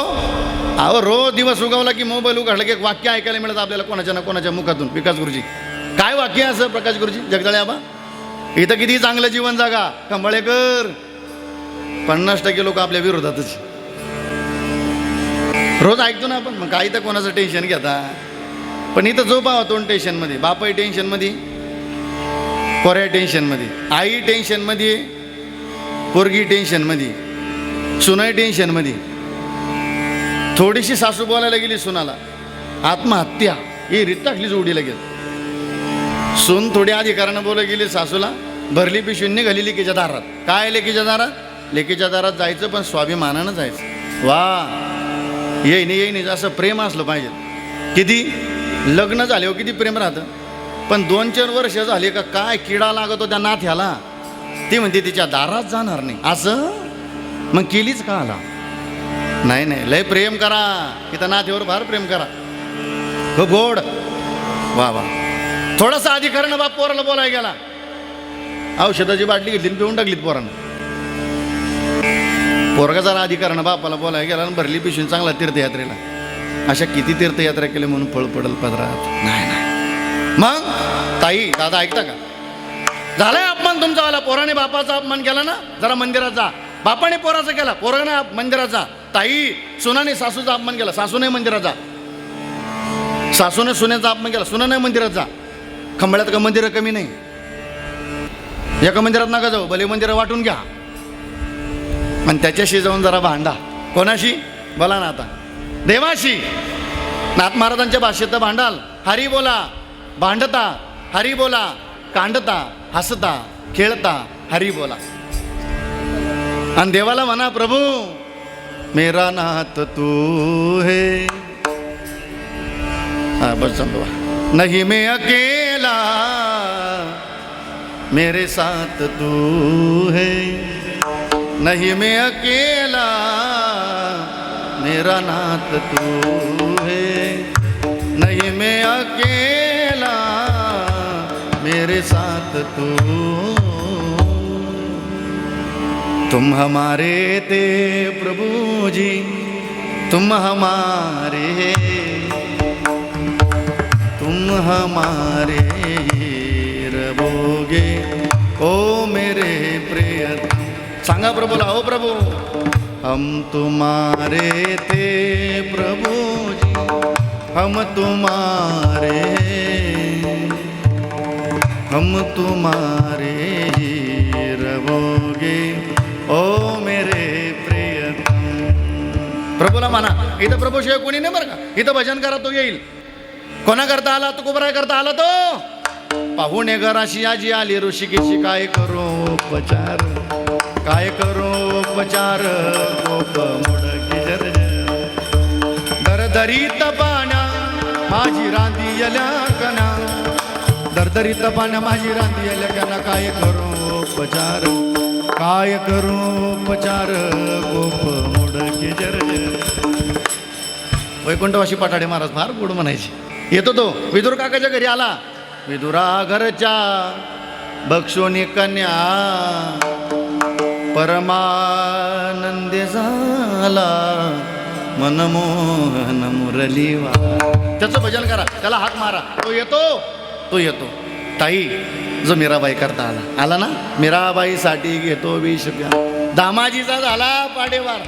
अहो रोज दिवस उगवला की मोबाईल उघडला की एक वाक्य ऐकायला मिळतं आपल्याला कोणाच्या ना कोणाच्या मुखातून. विकास गुरुजी काय वाक्य असं प्रकाश गुरुजी जगदाळे आबा. इथं किती चांगलं जीवन जागा खंबाळेकर 50% लोक आपल्या विरोधातच रोज ऐकतो ना आपण. मग काही तर कोणाचं टेन्शन घेता. पण इथं जो पाहा तोंड टेन्शनमध्ये बापाही टेन्शनमध्ये पोऱ्या टेन्शनमध्ये आई टेन्शनमध्ये पोरगी टेन्शनमध्ये सुनाई टेन्शनमध्ये. थोडीशी सासू बोलायला गेली सुनाला आत्महत्या ही रीत टाकली जोडी लगेच. सून थोडी अधिकारानं बोलायला गेली सासूला भरली पिशवी निघाली लेकीच्या दारात. काय लेकीच्या दारात. लेकीच्या दारात जायचं पण स्वाभिमानानं जायचं. वा येईन असं प्रेम असलं पाहिजे. किती लग्न झाल्यावर किती प्रेम राहतं. पण 2-4 वर्ष झाले का काय किडा लागतो त्या नाथ्याला. ती म्हणते तिच्या दारात जाणार नाही असं. मग केलीच का आला. नाही लय प्रेम करा. इथं नाथेवर फार प्रेम करा. हो गोड वा वा. थोडासा अधिकारानं बाप पोराला बोलायला गेला. औषधाची बाटली घेतली पिऊन टाकलीत पोरानं. पोरगा जरा अधिकारानं बापाला बोलायला गेला आणि भरली पिशून चांगला तीर्थयात्रेला. अशा किती तीर्थयात्रा केल्या म्हणून फळ पडल पदरात. नाही मग ताई दादा ऐकता का. झालाय अपमान तुमचावाला. पोराने बापाचा अपमान केला ना जरा मंदिरात जा. बापाने पोराचा केला पोराने मंदिरात जा. ताई सुनाने सासूचा अपमान केला सासूने मंदिरात जा. सासूने सुनेचा अपमान केला सुनाने मंदिरात जा. खंबाळ्यात का मंदिरं कमी नाही. एका मंदिरात नका जाऊ भले मंदिरं वाटून घ्या आणि त्याच्याशी जाऊन जरा भांडा. कोणाशी बोला ना आता. देवाशी. नाथ महाराजांच्या भाषेत भांडाल. हरी बोला भांडता हरी बोला कांडता हसता खेळता हरी बोला. आणि देवाला म्हणा प्रभू मेरा नाथ तू है. हा बस समजा. नहीं मैं अकेला मेरे साथ तू है. नहीं मैं अकेला मेरा नाथ तू है. नहीं मैं अकेला मेरे साथ तू. तुम हमारे थे प्रभु जी तुम हमारे रहोगे ओ मेरे प्रियतम. सांगा प्रभूला हो प्रभू. हम तुम्हारे थे प्रभु जी हम तुम्हारे रहोगे ओ मेरे प्रियतम. प्रभूला म्हणा. इथं प्रभू शिवाय कोणी नाही बरं का. इथं भजन करा तो येईल. कोणा करता आला तो कुबराय करता आला तो. पाहुणे घराशी आजी आली ऋषिकेशी काय करू उपचार गोप मुडकी जर्जर. दरदरीत पाण्या माझी रांदी यल्या कना. दरदरीत पाण्या माझी रांदी यल्या कना. काय करू उपचार गोप मुडकी जर्जर. वैकुंठवासी पठाडे महाराज फार गोड म्हणायचे. येतो तो विदुर काकाच्या घरी आला. विदुरा घरच्या बक्षोनी कन्या परमानंदे झाला मनमोहन मुरलीवा. त्याचं भजन करा त्याला हाक मारा. तो येतो. ताई जो मीराबाई करता आला ना मीराबाईसाठी घेतो 20 रुपया. दामाजीचा झाला पाडेवार.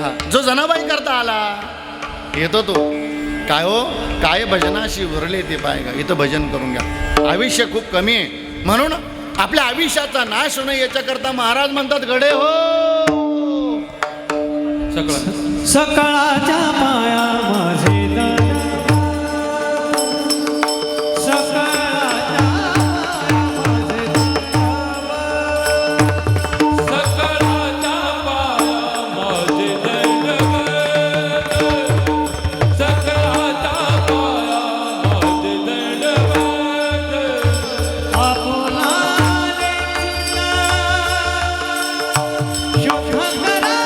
हा जो जनाबाई करता आला येतो तो काय हो, काय भजनाशी उरले ते पाय का. इथं भजन करून घ्या. आयुष्य खूप कमी आहे, म्हणून आपल्या आयुष्याचा नाश होणं याच्याकरता महाराज म्हणतात घडे हो. सकाळच्या पाया माझे दादा, सकाळच्या माझे सकळाचा पाया माझे दंडवत, सकळाचा पाया माझे दंडवत. आपुलाले शुभ करा,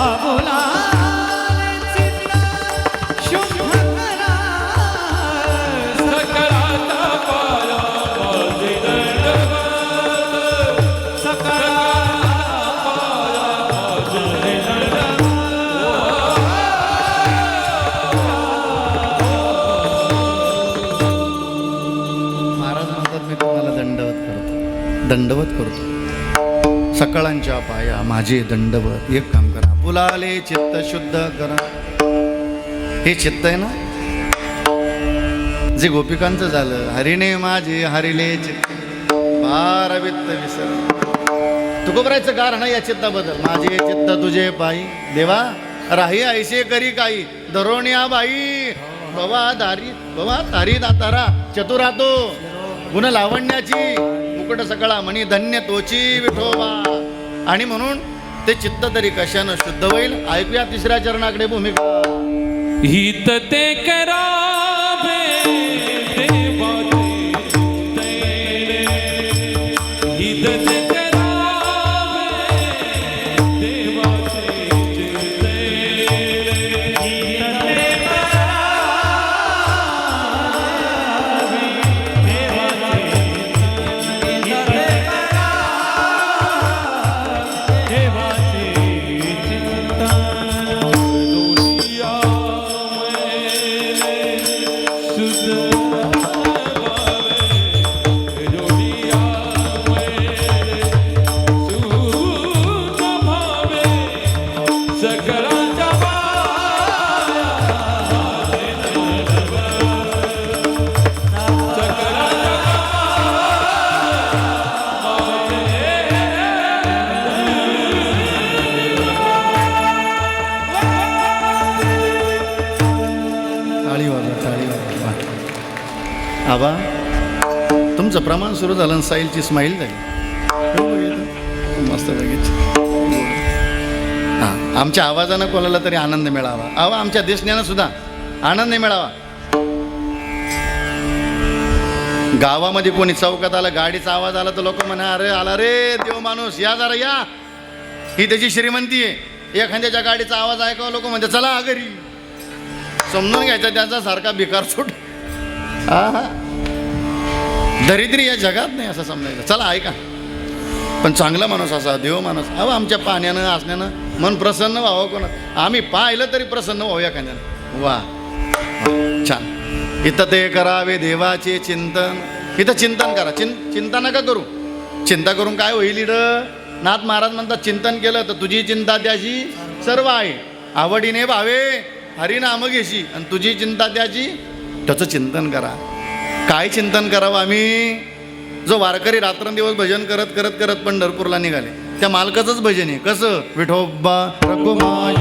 आपुलाले शुभ करा. सकळाचा पाया माझे दंडवत, सकळाचा पाया माझे दंडवत. महाराज म्हणतात मी तुम्हाला दंडवत करतो. सकाळांच्या पाया माझे दंडवत. एक काम करा, पुलाले चित्त शुद्ध करा. हे चित्त आहे ना, जे गोपिकांचं झालं, हरिणे माझे हरिले चित्त फार वित्त विसर. तुकोबरायचं कारण या चित्ताबद्दल. माझे चित्त तुझे पायी देवा, राही ऐसे करी काही दरोण्या बाई. बवा तारी दातारा चतुरातो गुण लावण्याची मुकुट सकळा म्हणी धन्य तोची विठोबा. आणि म्हणून ते चित्त तरी कशानं शुद्ध होईल. ऐकूया तिसऱ्या चरणाकडे भूमिका. हित ते करावे देवाचे चित्ते, हित ते करावे देवाचे चित्ते. दुनिया आबा तुमचं प्रमाण सुरू झालं आणि साईलची स्माईल झाली. मस्त बघितलं. हां, आमच्या आवाजानं कोणाला तरी आनंद मिळावा. अहो आमच्या दिसण्यानं सुद्धा आनंद मिळावा. गावामध्ये कोणी चौकात आलं, गाडीचा आवाज आला तर लोक म्हणा अरे आला रे देव माणूस, या जरा या. ही त्याची श्रीमंती आहे. एखाद्याच्या गाडीचा आवाज ऐकावा लोक म्हणते चला घरी. समजून घ्यायचा त्याचा सारखा भिकार सोड. हा दरिद्री या जगात नाही असं समजायचं. चला ऐका, पण चांगला माणूस असा देव माणूस. अहो आमच्या पाण्यानं असण्यानं मन प्रसन्न व्हावं. कोण आम्ही पाहिलं तरी प्रसन्न व्हावं एखाद्यानं. वा छान. इथं ते करावे देवाचे चिंतन. इथं चिंतन करा. चिंता नका करू. चिंता करून काय होईल? इथं नाथ महाराज म्हणतात चिंतन केलं तर तुझी चिंता त्याची सर्व आहे. आवडीने भावे हरिनाम घेशी आणि तुझी चिंता त्याची. त्याचं चिंतन करा. काय चिंतन करावं आम्ही? जो वारकरी रात्रंदिवस भजन करत करत करत पंढरपूरला निघाले त्या मालकाचंच भजन आहे. कसं? विठोबा रखुमाई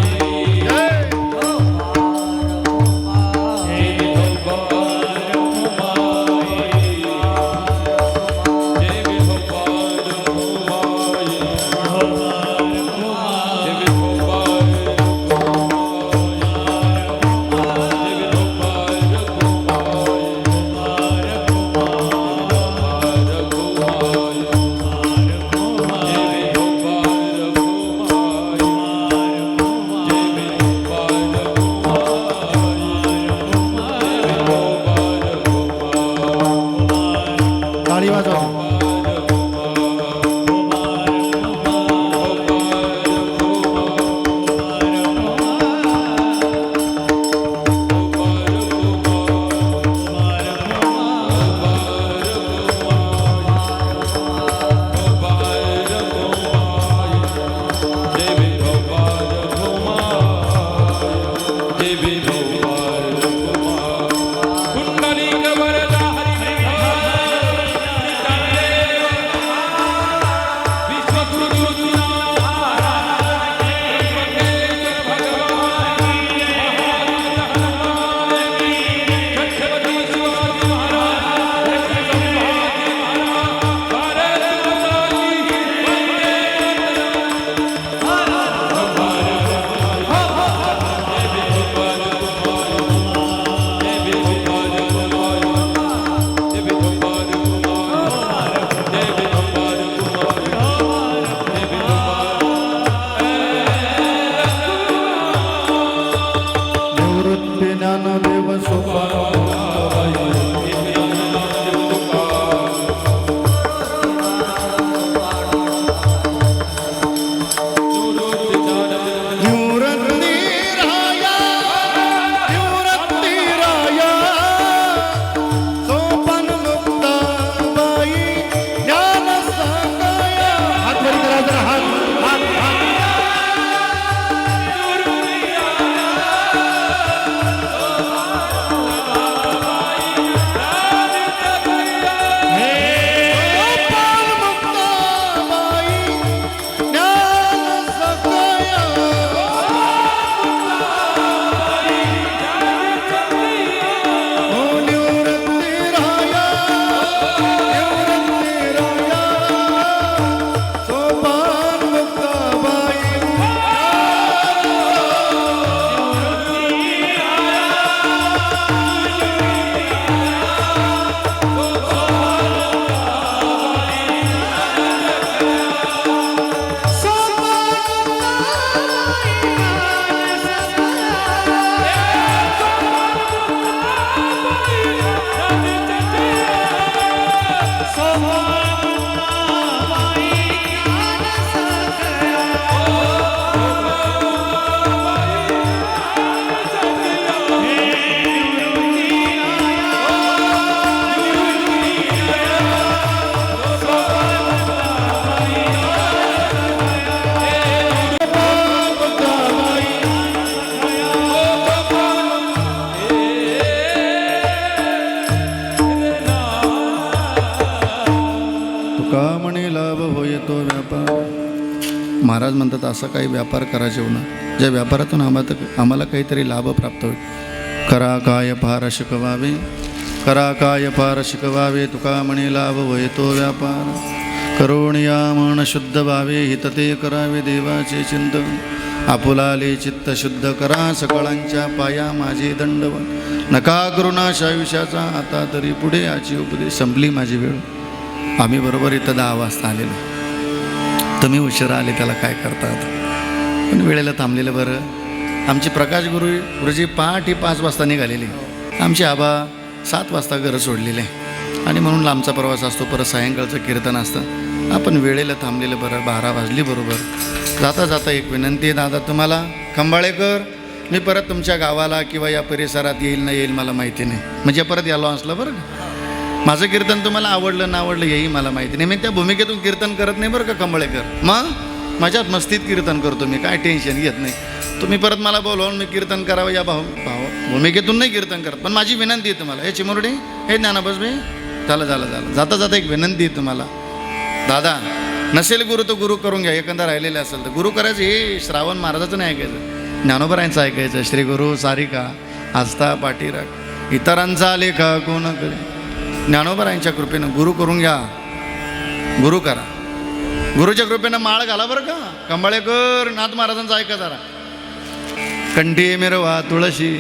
तुका म्हणे लाभ होय तो व्यापार. महाराज म्हणतात असा काही व्यापार करा जेवणा ज्या व्यापारातून आम्हाला काहीतरी लाभ प्राप्त होईल. करा काय फार शिकवावे, करा काय फार शिकवावे, तुका म्हणे लाभ होय तो व्यापार. करुण या मन शुद्ध व्हावे, हित ते करावे देवाचे चिंतन. आपुलाले चित्त शुद्ध करा, सकळांच्या पाया माझे दंडवत. नका करुणाश आयुष्याचा आता तरी पुढे याची उपदेश. संपली माझी वेळ. आम्ही बरोबर इथं 10 वाजता आलेलो, तुम्ही उशिरा आले त्याला काय करतात, पण वेळेला थांबलेलं बरं. आमचे प्रकाश गुरुजी पहाटे 5 वाजता निघालेले, आमचे आबा 7 वाजता घरं सोडलेले आणि म्हणून लांबचा प्रवास असतो. परत सायंकाळचं कीर्तन असतं. आपण वेळेला थांबलेलं बरं. 12 वाजली बरोबर. जाता जाता एक विनंती आहे दादा तुम्हाला, खंबाळेकर, मी परत तुमच्या गावाला किंवा या परिसरात येईल ना येईल मला माहिती नाही. म्हणजे परत यायला असलं बरं का. माझं कीर्तन तुम्हाला आवडलं ना आवडलं हेही मला माहिती नाही. मी त्या भूमिकेतून कीर्तन करत नाही बरं का खंबाळेकर. मग माझ्यात मस्तीत कीर्तन करतो मी, काय टेन्शन घेत नाही. तुम्ही परत मला बोलवून मी कीर्तन करावं या भूमिकेतून नाही कीर्तन करत. पण माझी विनंती आहे तुम्हाला, हे चिमुरडे, हे ज्ञानाबस बे, झालं जाता जाता एक विनंती आहे तुम्हाला. दादा नसेल गुरु तो गुरु करून घ्या. एखादा राहिलेले असेल तर गुरु करायचं. हे श्रावण महाराजाचं नाही ऐकायचं, ज्ञानोबरायांचं ऐकायचं. श्री गुरु सारिका आस्था पाठीराख, इतरांचा लेखा कोण करे. ज्ञानोबरायांच्या कृपेनं गुरु करून घ्या. गुरु करा. गुरुच्या कृपेनं माळ घाला बरं का. कंबाळेकर नाथ महाराजांचं ऐका जरा. कंठी मिरवा तुळशी.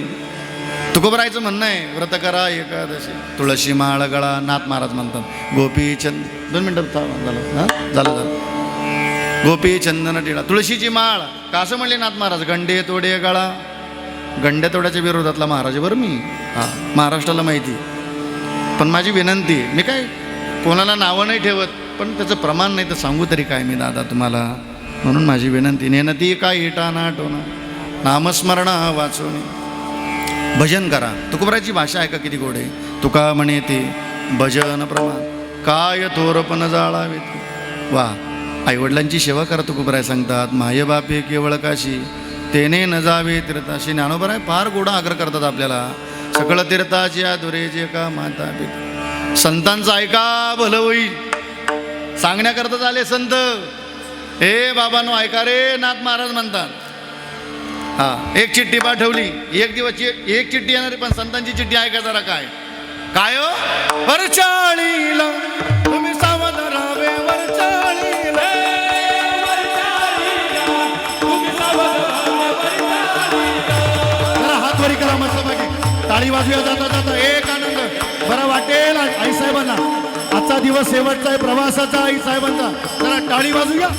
तुकोबरायचं म्हणणं आहे व्रत करा एकादशी, तुळशी माळ गळा. नाथ महाराज म्हणतात गोपी चंद. 2 मिनटं झालं हां, झालं. गोपी चंदन टिळा, तुळशीची माळ. का असं म्हणले नाथ महाराज, गंडे तोडे गळा. गंड्या तोड्याच्या विरोधातला महाराज बरं मी. हां, महाराष्ट्राला माहिती. पण माझी विनंती आहे, मी काय कोणाला नावं नाही ठेवत, पण त्याचं प्रमाण नाही तर सांगू तरी काय मी दादा तुम्हाला. म्हणून माझी विनंती, नेनती काय इटा नाटोना, नामस्मरणा वाचवणे. भजन करा. तुकोबराची भाषा आहे का किती गोड आहे. तुका म्हणे ते भजन प्रमाण, काय थोरपण जाळावे. वा, आईवडिलांची सेवा करा. तुकोबराय सांगतात माये बापे केवळ काशी, तेने न जावे तीर्थाशी. ज्ञानोबराय फार गोडा आग्रह करतात आपल्याला. सकळ तीर्थाची आधुरे जे का माता पिता. संतांचं ऐका भलं होईल सांगण्याकरता झाले संत. हे बाबांनो ऐका रे, नाथ महाराज म्हणतात. हां, एक चिठ्ठी पाठवली, एक दिवस एक चिठ्ठी येणार, पण संतांची चिठ्ठी ऐका जरा. काय काय हो, वरचाळीला तुम्ही सावध राहावे. वरचाळीला जरा हात वरी करा मस्त मागे, टाळी वाजूया जाता जाता. एक आनंद बरं वाटेल आई साहेबांना. आजचा दिवस शेवटचा आहे प्रवासाचा. आई साहेबांचा जरा टाळी वाजूया.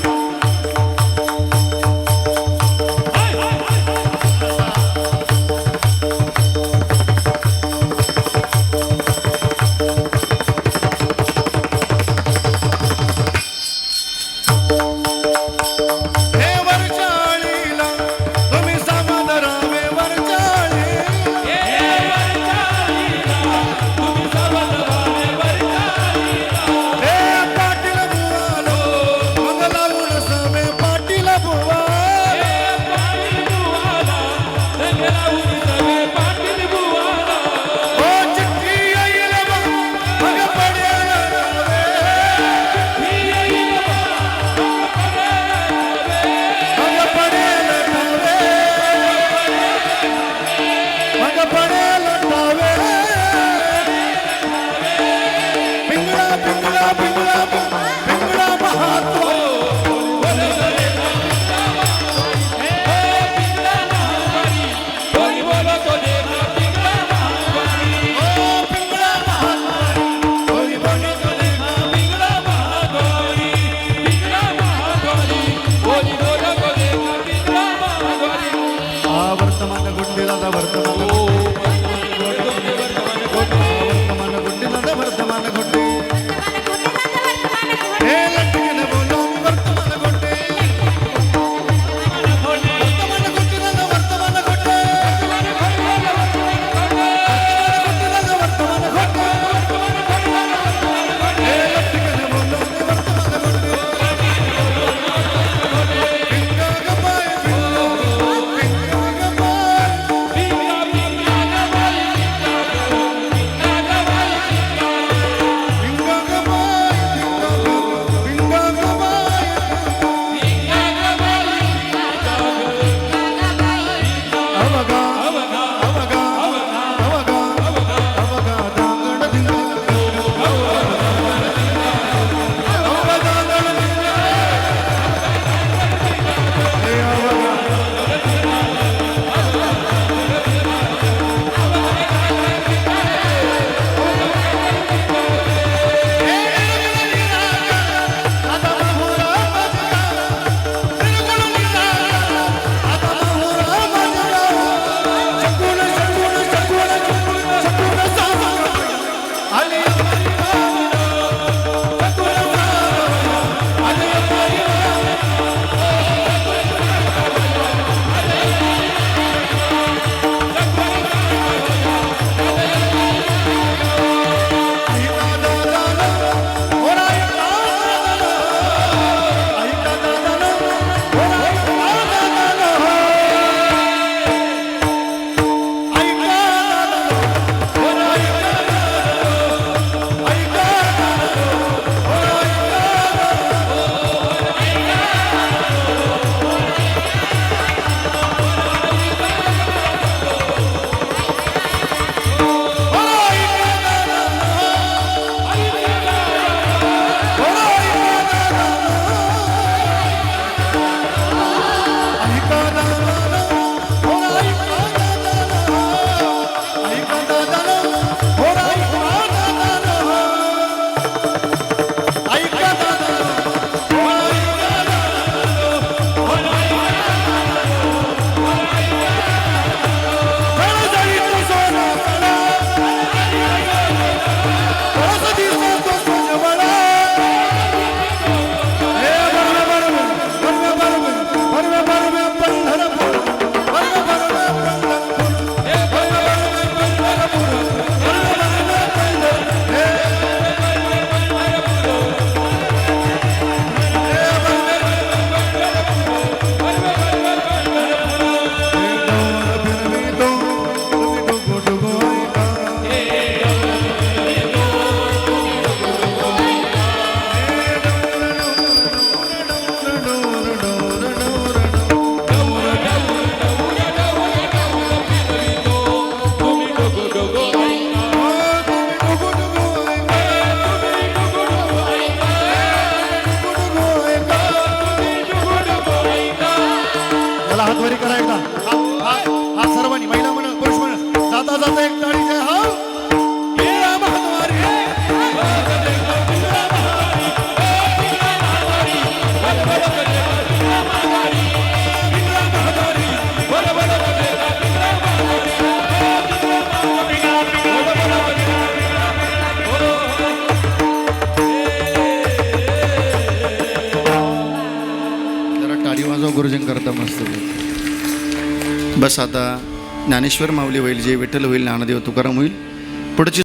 गुरुजींकरता मस्त. बस आता ज्ञानेश्वर माऊली होईल, जे विठ्ठल होईल, ज्ञानदेव तुकाराम होईल. पुढची